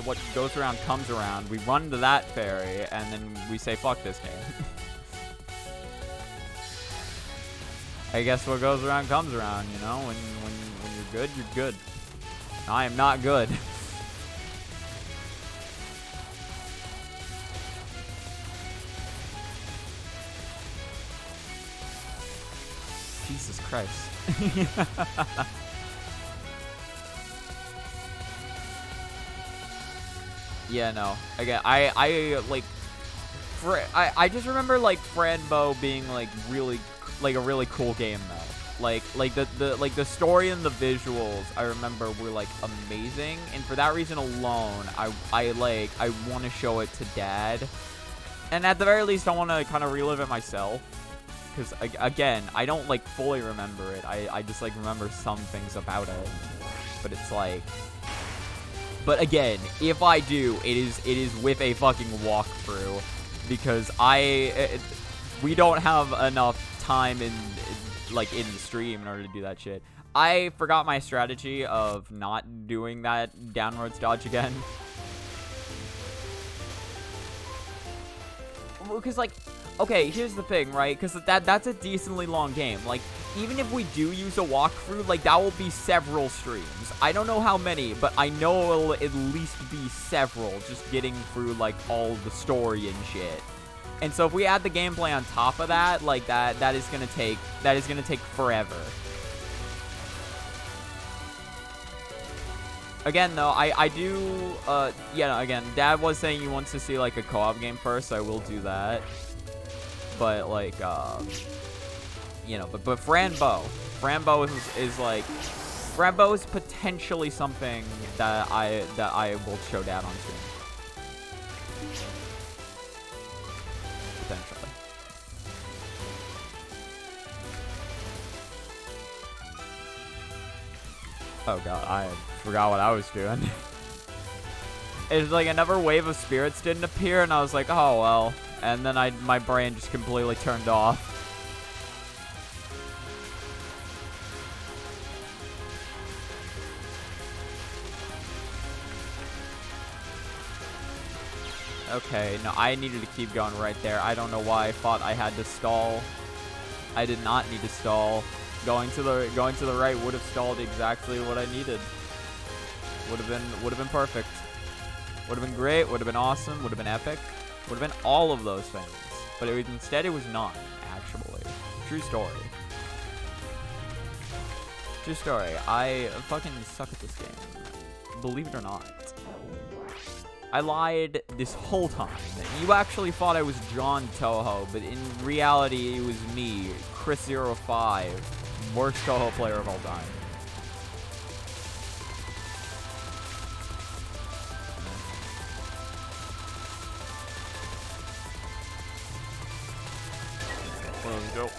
what goes around comes around. We run to that fairy, and then we say fuck this game. I guess what goes around comes around, you know. When you're good, you're good. I am not good. Jesus Christ. Yeah, no. Again, I like I just remember like Franbo being like really like a really cool game though. Like the story and the visuals I remember were like amazing, and for that reason alone, I want to show it to Dad. And at the very least I want to kind of relive it myself. Because, again, I don't, like, fully remember it. I just, like, remember some things about it. But it's like... But again, if I do, it is with a fucking walkthrough, because we don't have enough time in the stream in order to do that shit. I forgot my strategy of not doing that downwards dodge again. Because, like, okay, here's the thing, right? Because that's a decently long game. Like, even if we do use a walkthrough, like, that will be several streams. I don't know how many, but I know it'll at least be several, just getting through, like, all the story and shit. And so if we add the gameplay on top of that, like, that is gonna take forever. Again, though, I do, yeah, again, Dad was saying he wants to see, like, a co-op game first, so I will do that. But, like, you know, but Franbo is like, Franbo is potentially something that I will show Dad on stream. Potentially. Oh god, I forgot what I was doing. It's like another wave of spirits didn't appear, and I was like, oh well. And then my brain just completely turned off. Okay, no, I needed to keep going right there. I don't know why I thought I had to stall. I did not need to stall. Going to the right would have stalled exactly what I needed. Would have been perfect. Would have been great. Would have been awesome. Would have been epic. Would have been all of those things. But instead, it was none. Actually, true story. True story. I fucking suck at this game. Believe it or not. I lied this whole time. You actually thought I was John Touhou, but in reality, it was me, Chris05, worst Touhou player of all time. Let's go.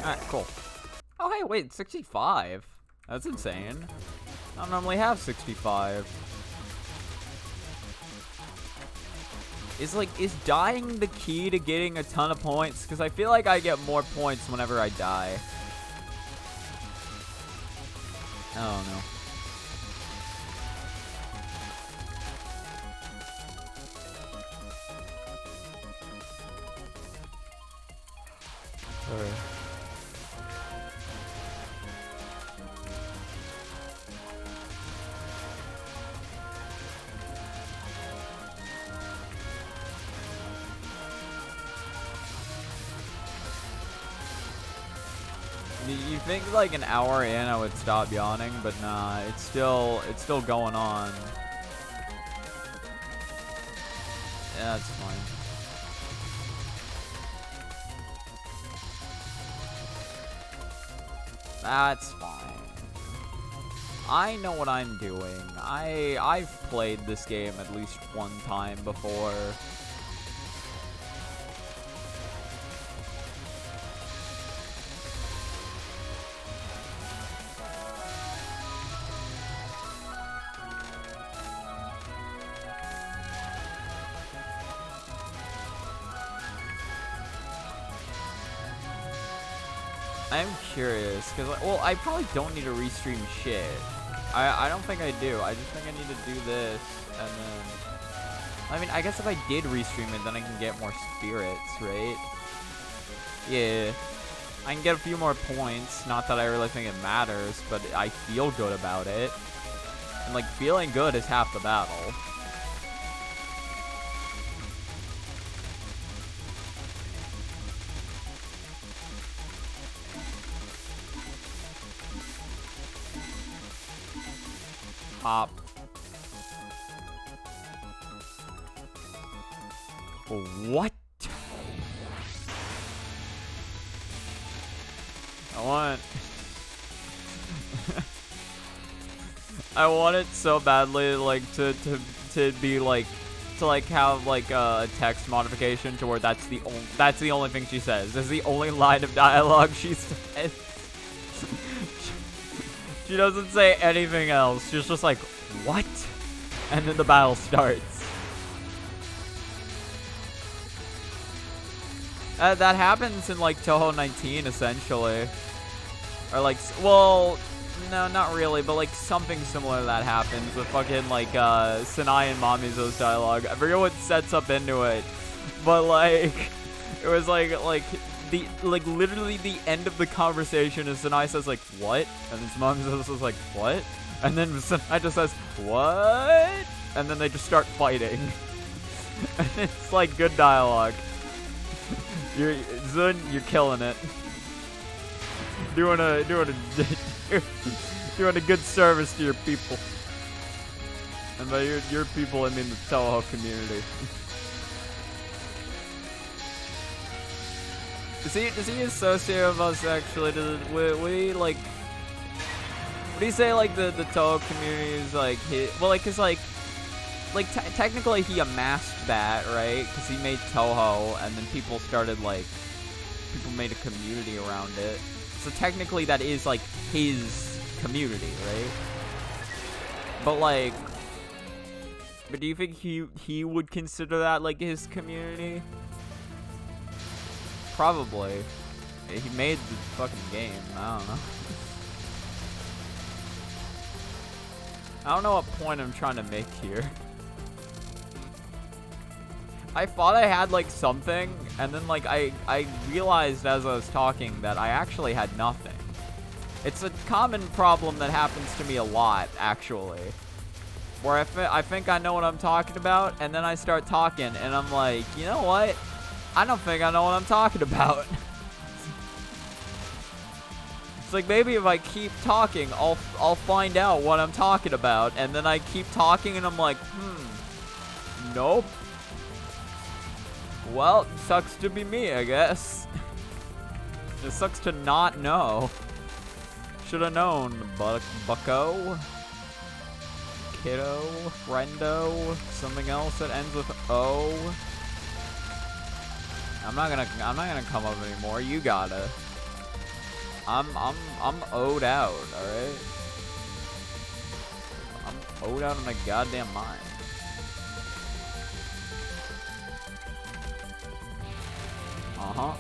Alright, cool. Oh, hey, wait, 65? That's insane. I don't normally have 65. Is dying the key to getting a ton of points? Because I feel like I get more points whenever I die. I don't know. Sorry. You think like an hour in I would stop yawning, but nah, it's still going on. Yeah, that's fine. That's fine. I know what I'm doing. I've played this game at least one time before. I'm curious, because, well, I probably don't need to restream shit. I don't think I do. I just think I need to do this, and then... I mean, I guess if I did restream it, then I can get more spirits, right? Yeah. I can get a few more points. Not that I really think it matters, but I feel good about it. And, like, feeling good is half the battle. Pop. What? I want it so badly, like, to be, like, to, like, have, like, a text modification to where that's the only thing she says. This is the only line of dialogue she says. She doesn't say anything else. She's just like, what? And then the battle starts. That happens in, like, Touhou 19, essentially. Or, like, well, no, not really, but, like, something similar to that happens with fucking, like, Sanai and Mamizo's dialogue. I forget what sets up into it, but, like, it was, like, literally the end of the conversation is Sanai says, like, what? And then Mamizo says, like, what? And then Sanai just says, what? And then they just start fighting. And it's, like, good dialogue. Zun, you're killing it. Doing a good service to your people. And by your people, I mean the Touhou community. Does he associate with us actually? Would he like? Would he say like the Touhou community is like his? Well, like, cause like technically he amassed that, right? Cause he made Touhou, and then people made a community around it. So technically that is like his community, right? But do you think he would consider that like his community? Probably. He made the fucking game. I don't know. I don't know what point I'm trying to make here. I thought I had like something, and then like I realized as I was talking that I actually had nothing. It's a common problem that happens to me a lot, actually. Where I think I know what I'm talking about, and then I start talking, and I'm like, you know what? I don't think I know what I'm talking about. It's like maybe if I keep talking, I'll find out what I'm talking about, and then I keep talking, and I'm like, nope. Well, sucks to be me, I guess. It sucks to not know. Should've known, bucko. Kiddo, friendo, something else that ends with O. I'm not gonna come up anymore. You gotta. I'm O'd out, alright? I'm O'd out of my goddamn mind. Uh-huh.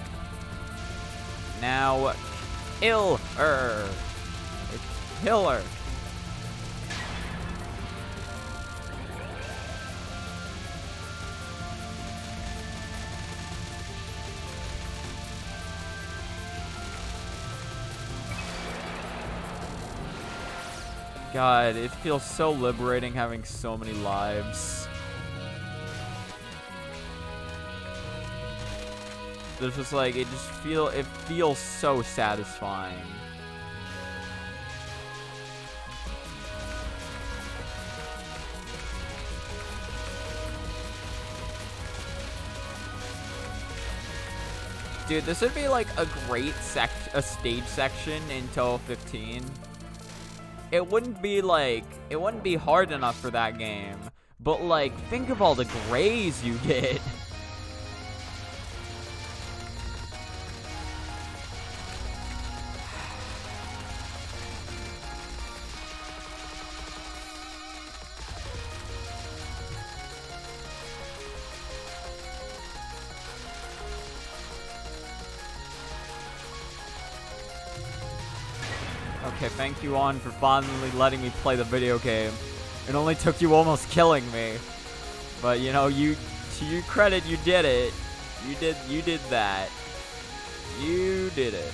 Now, kill her. Kill her. God, it feels so liberating having so many lives. There's just like, it feels so satisfying. Dude, this would be like a great stage section in Touhou 15. It wouldn't be hard enough for that game, but like, think of all the grays you get. Okay, thank you, On, for finally letting me play the video game. It only took you almost killing me. But, you know, to your credit, you did it. You did that. You did it.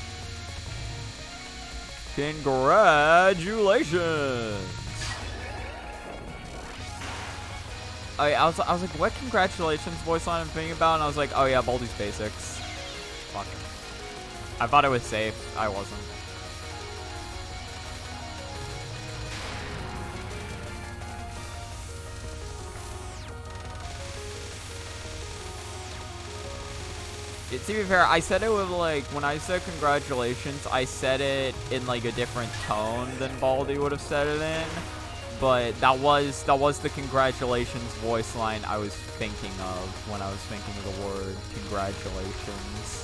Congratulations! I was like, what congratulations voice line I'm thinking about? And I was like, oh yeah, Baldi's Basics. Fuck. I thought it was safe. I wasn't. To be fair, I said it with, like, when I said congratulations, I said it in, like, a different tone than Baldi would have said it in. But that was the congratulations voice line I was thinking of when I was thinking of the word congratulations.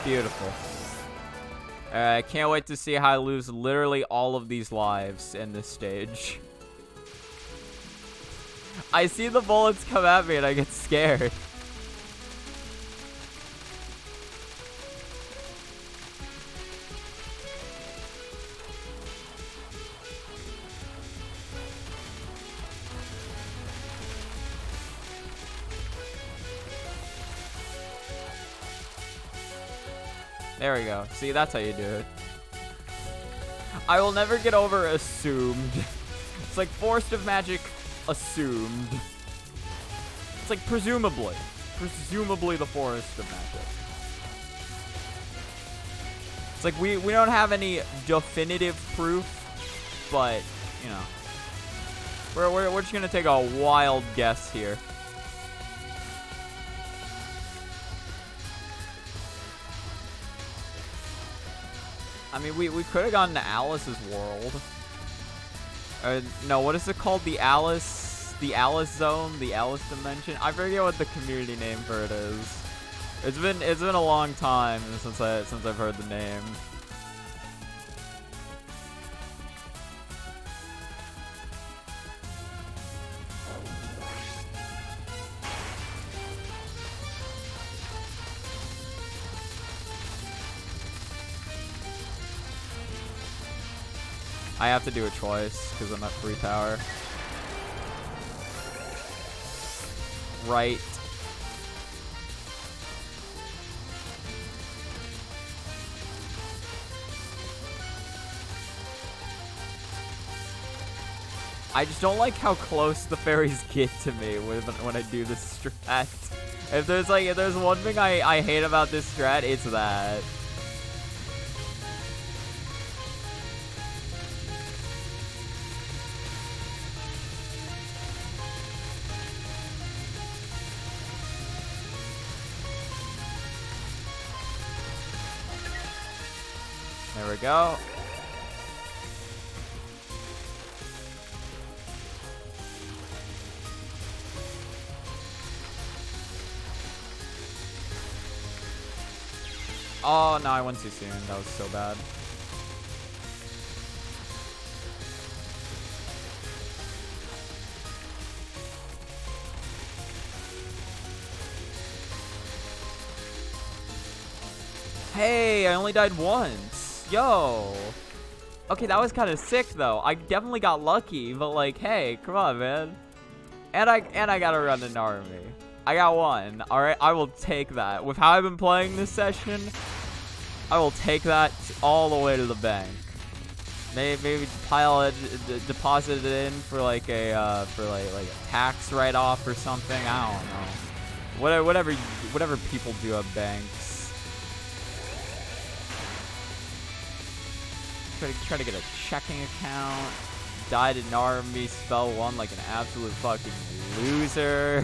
Beautiful. I can't wait to see how I lose literally all of these lives in this stage. I see the bullets come at me and I get scared. There we go. See, that's how you do it. I will never get over assumed. It's like forced of magic assumed. It's like presumably. Presumably the forest of magic. It's like we don't have any definitive proof, but, you know. We're just gonna take a wild guess here. I mean, we could have gone to Alice's world. No, what is it called? The Alice zone, the Alice dimension. I forget what the community name for it is. It's been a long time since I've heard the name. I have to do a choice because I'm at free power. Right. I just don't like how close the fairies get to me when I do this strat. If there's one thing I hate about this strat, it's that. There we go. Oh, no, I went too soon. That was so bad. Hey, I only died once. Yo. Okay, that was kind of sick, though. I definitely got lucky, but, like, hey, come on, man. And I got to run an army. I got one. All right, I will take that. With how I've been playing this session, I will take that all the way to the bank. Maybe pile it, deposit it in for like a tax write-off or something. I don't know. Whatever people do at banks. Try to get a checking account. Died in army, spell one like an absolute fucking loser.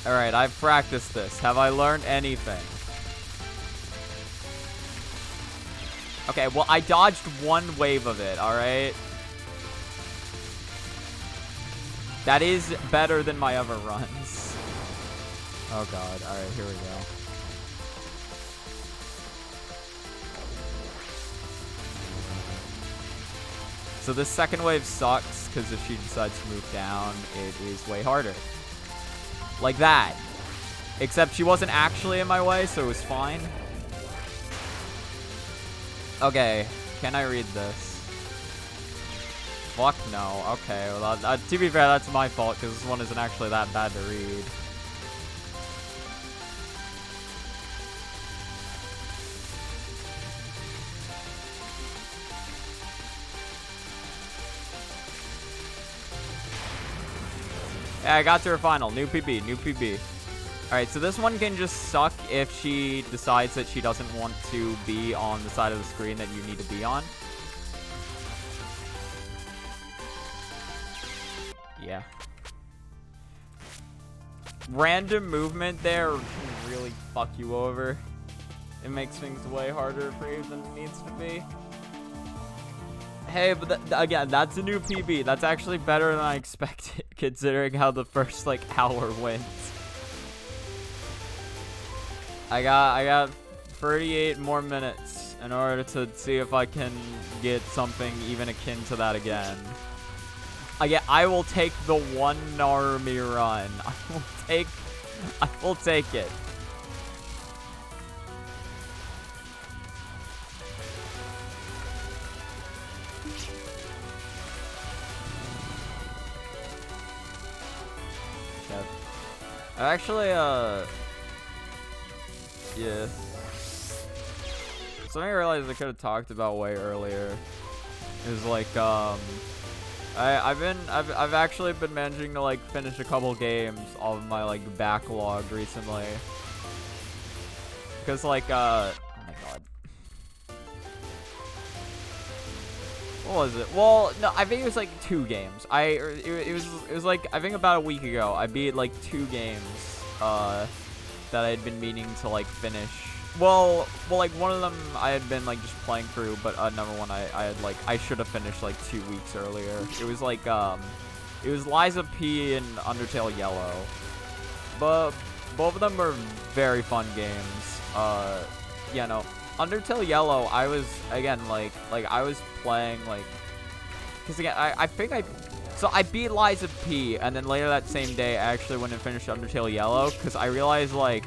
Alright, I've practiced this. Have I learned anything? Okay, well, I dodged one wave of it, alright? That is better than my other runs. Oh god, alright, here we go. So this second wave sucks, because if she decides to move down, it is way harder. Like that. Except she wasn't actually in my way, so it was fine. Okay, can I read this? Fuck no. Okay, well, to be fair, that's my fault, because this one isn't actually that bad to read. Yeah, I got to her final. New PB, new PB. Alright, so this one can just suck if she decides that she doesn't want to be on the side of the screen that you need to be on. Yeah. Random movement there can really fuck you over. It makes things way harder for you than it needs to be. Hey, but again, that's a new PB. That's actually better than I expected, considering how the first, like, hour went. I got 38 more minutes in order to see if I can get something even akin to that again. I will take the one Narumi run. I will take it. Yep. Actually, yeah. Something I realized I could have talked about way earlier is like, I've actually been managing to like finish a couple games off of my like backlog recently. Because like, oh my god. What was it? Well, no, I think it was like 2 games. It was like, I think about a week ago, I beat like 2 games, that I had been meaning to like finish. Well, like one of them I had been like just playing through, but another one I had like, I should have finished like 2 weeks earlier. It was like, it was Liza P and Undertale Yellow. But both of them were very fun games. Yeah, no, Undertale Yellow, I was, again, like I was playing like, because again, I think so I beat Liza P, and then later that same day, I actually went and finished Undertale Yellow, because I realized, like,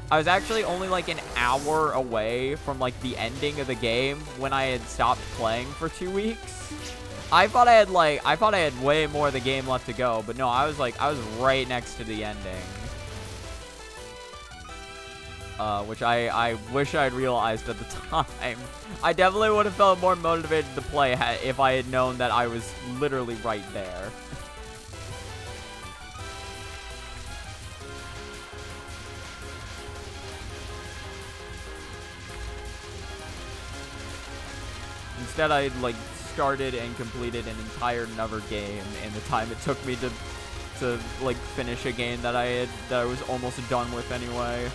I was actually only, like, an hour away from, like, the ending of the game when I had stopped playing for 2 weeks. I thought I had way more of the game left to go, but no, I was right next to the ending. Which I wish I'd realized at the time. I definitely would have felt more motivated to play if I had known that I was literally right there. Instead, I like started and completed an entire another game in the time it took me to like finish a game that I was almost done with anyway.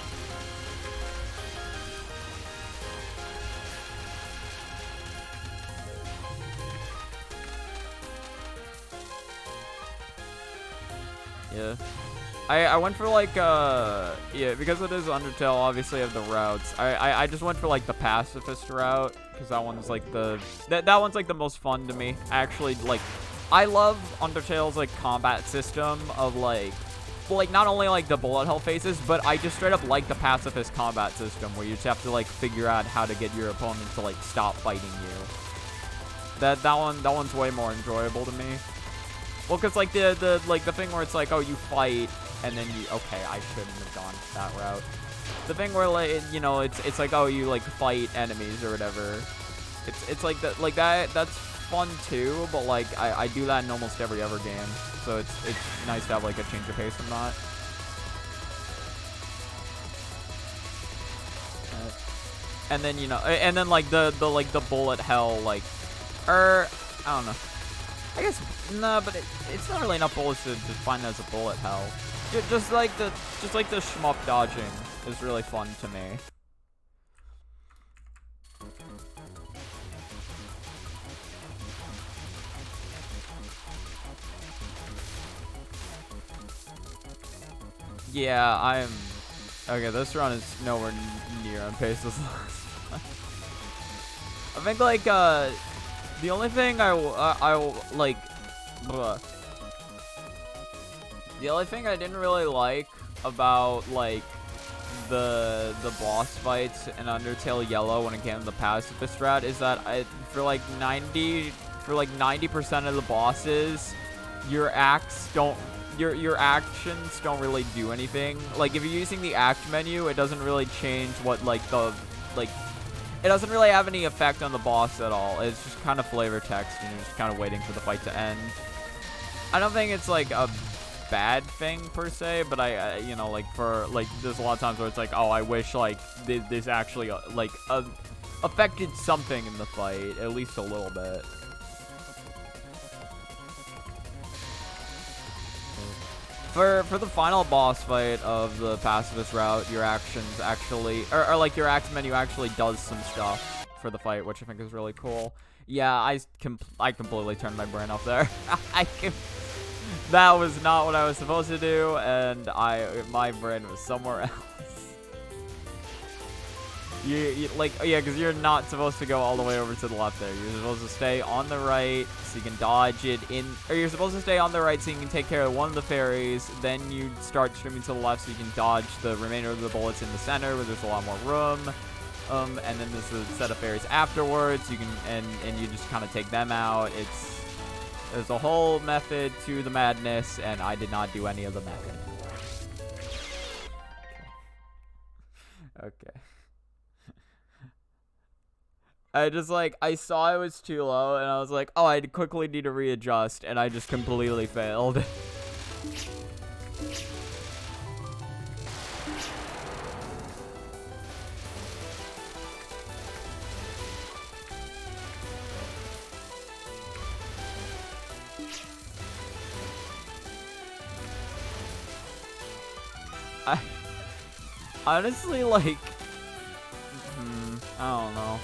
Yeah. I went for like, yeah, because it is Undertale, obviously I have the routes. I just went for like the pacifist route, because that one's like that one's like the most fun to me. Actually, like, I love Undertale's like combat system of like, well, like not only like the bullet hell phases, but I just straight up like the pacifist combat system where you just have to like figure out how to get your opponent to like stop fighting you. That one's way more enjoyable to me. Well, because, like, the thing where it's like, oh, you fight, and then you, okay, I shouldn't have gone that route. The thing where, like, you know, it's like, oh, you, like, fight enemies or whatever. It's like, that's fun, too, but, like, I do that in almost every other game. So it's nice to have, like, a change of pace from that. And then, you know, and then, like, the bullet hell, like, I don't know. I guess, nah, but it's not really enough bullets to define as a bullet hell. Just like the shmup dodging is really fun to me. Yeah, okay, this run is nowhere near on pace as last one. I think, like, the only thing I like, the only thing I didn't really like about, like, the boss fights in Undertale Yellow when it came to the pacifist route is that for like 90% of the bosses, your actions don't really do anything. Like, if you're using the act menu, it doesn't really change what, like, it doesn't really have any effect on the boss at all. It's just kind of flavor text, and you're just kind of waiting for the fight to end. I don't think it's like a bad thing per se, but you know, like for like there's a lot of times where it's like, oh, I wish like this actually like affected something in the fight, at least a little bit. For the final boss fight of the pacifist route, your actions actually, or like your action menu actually does some stuff for the fight, which I think is really cool. Yeah, I completely turned my brain off there. That was not what I was supposed to do, and my brain was somewhere else. You like, yeah, because you're not supposed to go all the way over to the left there. You're supposed to stay on the right so you can dodge it in, or you're supposed to stay on the right so you can take care of one of the fairies. Then you start streaming to the left so you can dodge the remainder of the bullets in the center where there's a lot more room. And then there's a set of fairies afterwards. You can and you just kind of take them out. There's a whole method to the madness, and I did not do any of the method. Okay. I saw it was too low, and I was like, oh, I quickly need to readjust, and I just completely failed. I honestly, like, I don't know.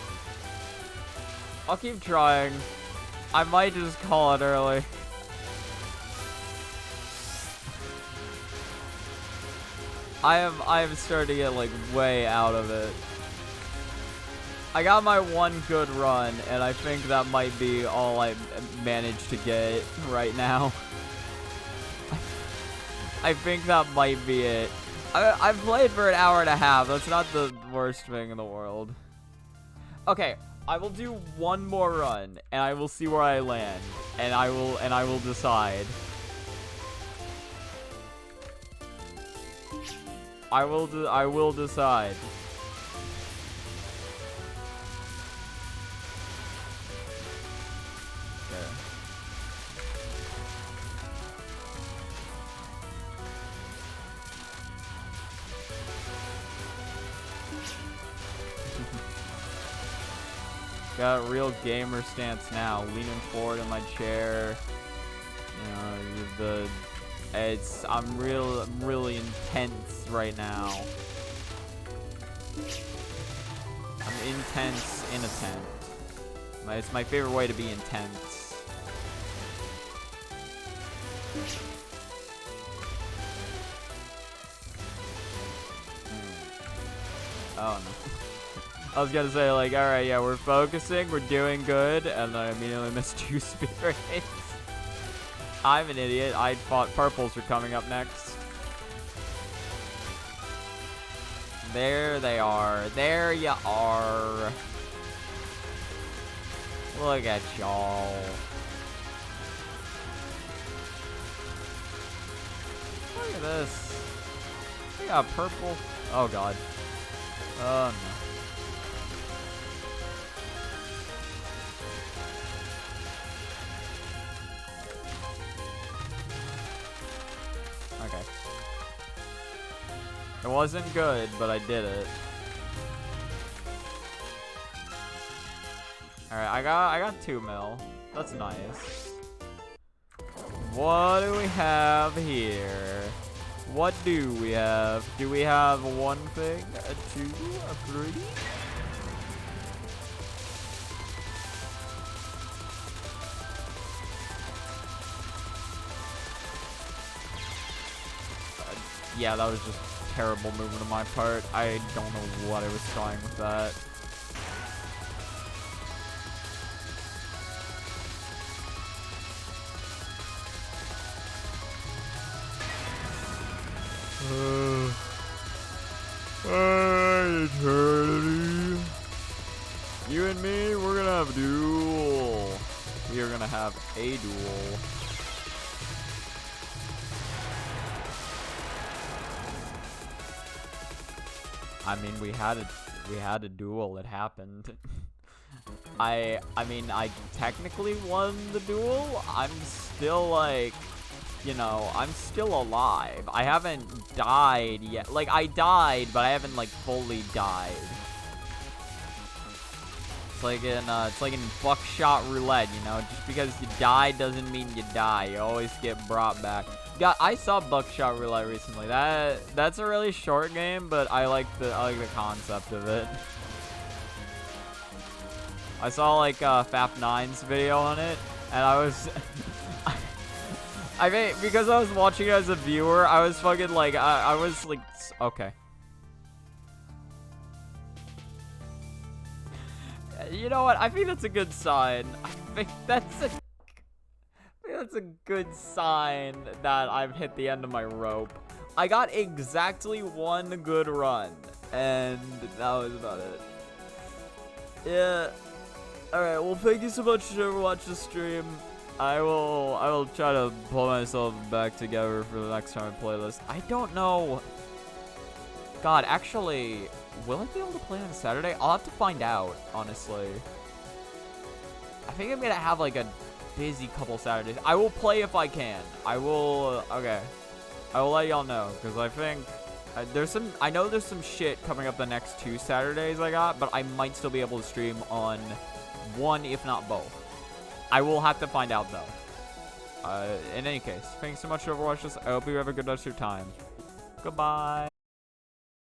I'll keep trying. I might just call it early. I am starting to get like way out of it. I got my one good run, and I think that might be all I managed to get right now. I think that might be it. I've played for an hour and a half. That's not the worst thing in the world. Okay. I will do one more run, and I will see where I land, and I will decide. I will decide. Okay. Got a real gamer stance now, leaning forward in my chair. You know, I'm really intense right now. I'm intense in a tent. It's my favorite way to be intense. Oh no. I was gonna say, like, alright, yeah, we're focusing, we're doing good, and then I immediately missed 2 spirits. I'm an idiot. I thought purples were coming up next. There they are. There you are. Look at y'all. Look at this. We got purple. Oh, God. Oh, no. Okay. It wasn't good, but I did it. Alright, I got 2 mil. That's nice. What do we have here? What do we have? Do we have 1 thing? A 2? A 3? Yeah, that was just a terrible movement on my part. I don't know what I was trying with that. Eternity. You and me, we're gonna have a duel. We are gonna have a duel. I mean, we had a duel. It happened. I mean, I technically won the duel. I'm still like, you know, I'm still alive. I haven't died yet. Like, I died, but I haven't, like, fully died. It's like in buckshot roulette, you know? Just because you died doesn't mean you die. You always get brought back. God, I saw buckshot roulette recently. That's a really short game, but I like the concept of it. I saw like Fap9's video on it, and I was I mean, because I was watching it as a viewer, I was fucking like I was like, okay. You know what? I think that's a good sign. I think that's a good sign that I've hit the end of my rope. I got exactly one good run, and that was about it. Yeah. Alright, well, thank you so much for whoever watched the stream. I will try to pull myself back together for the next time I play this. I don't know. God, actually, will I be able to play on Saturday? I'll have to find out, honestly. I think I'm gonna have like a busy couple Saturdays. I will play if I can. Okay. I will let y'all know, because I think I know there's some shit coming up the next 2 Saturdays I got, but I might still be able to stream on one, if not both. I will have to find out, though. In any case, thanks so much for watching this. I hope you have a good rest of your time. Goodbye.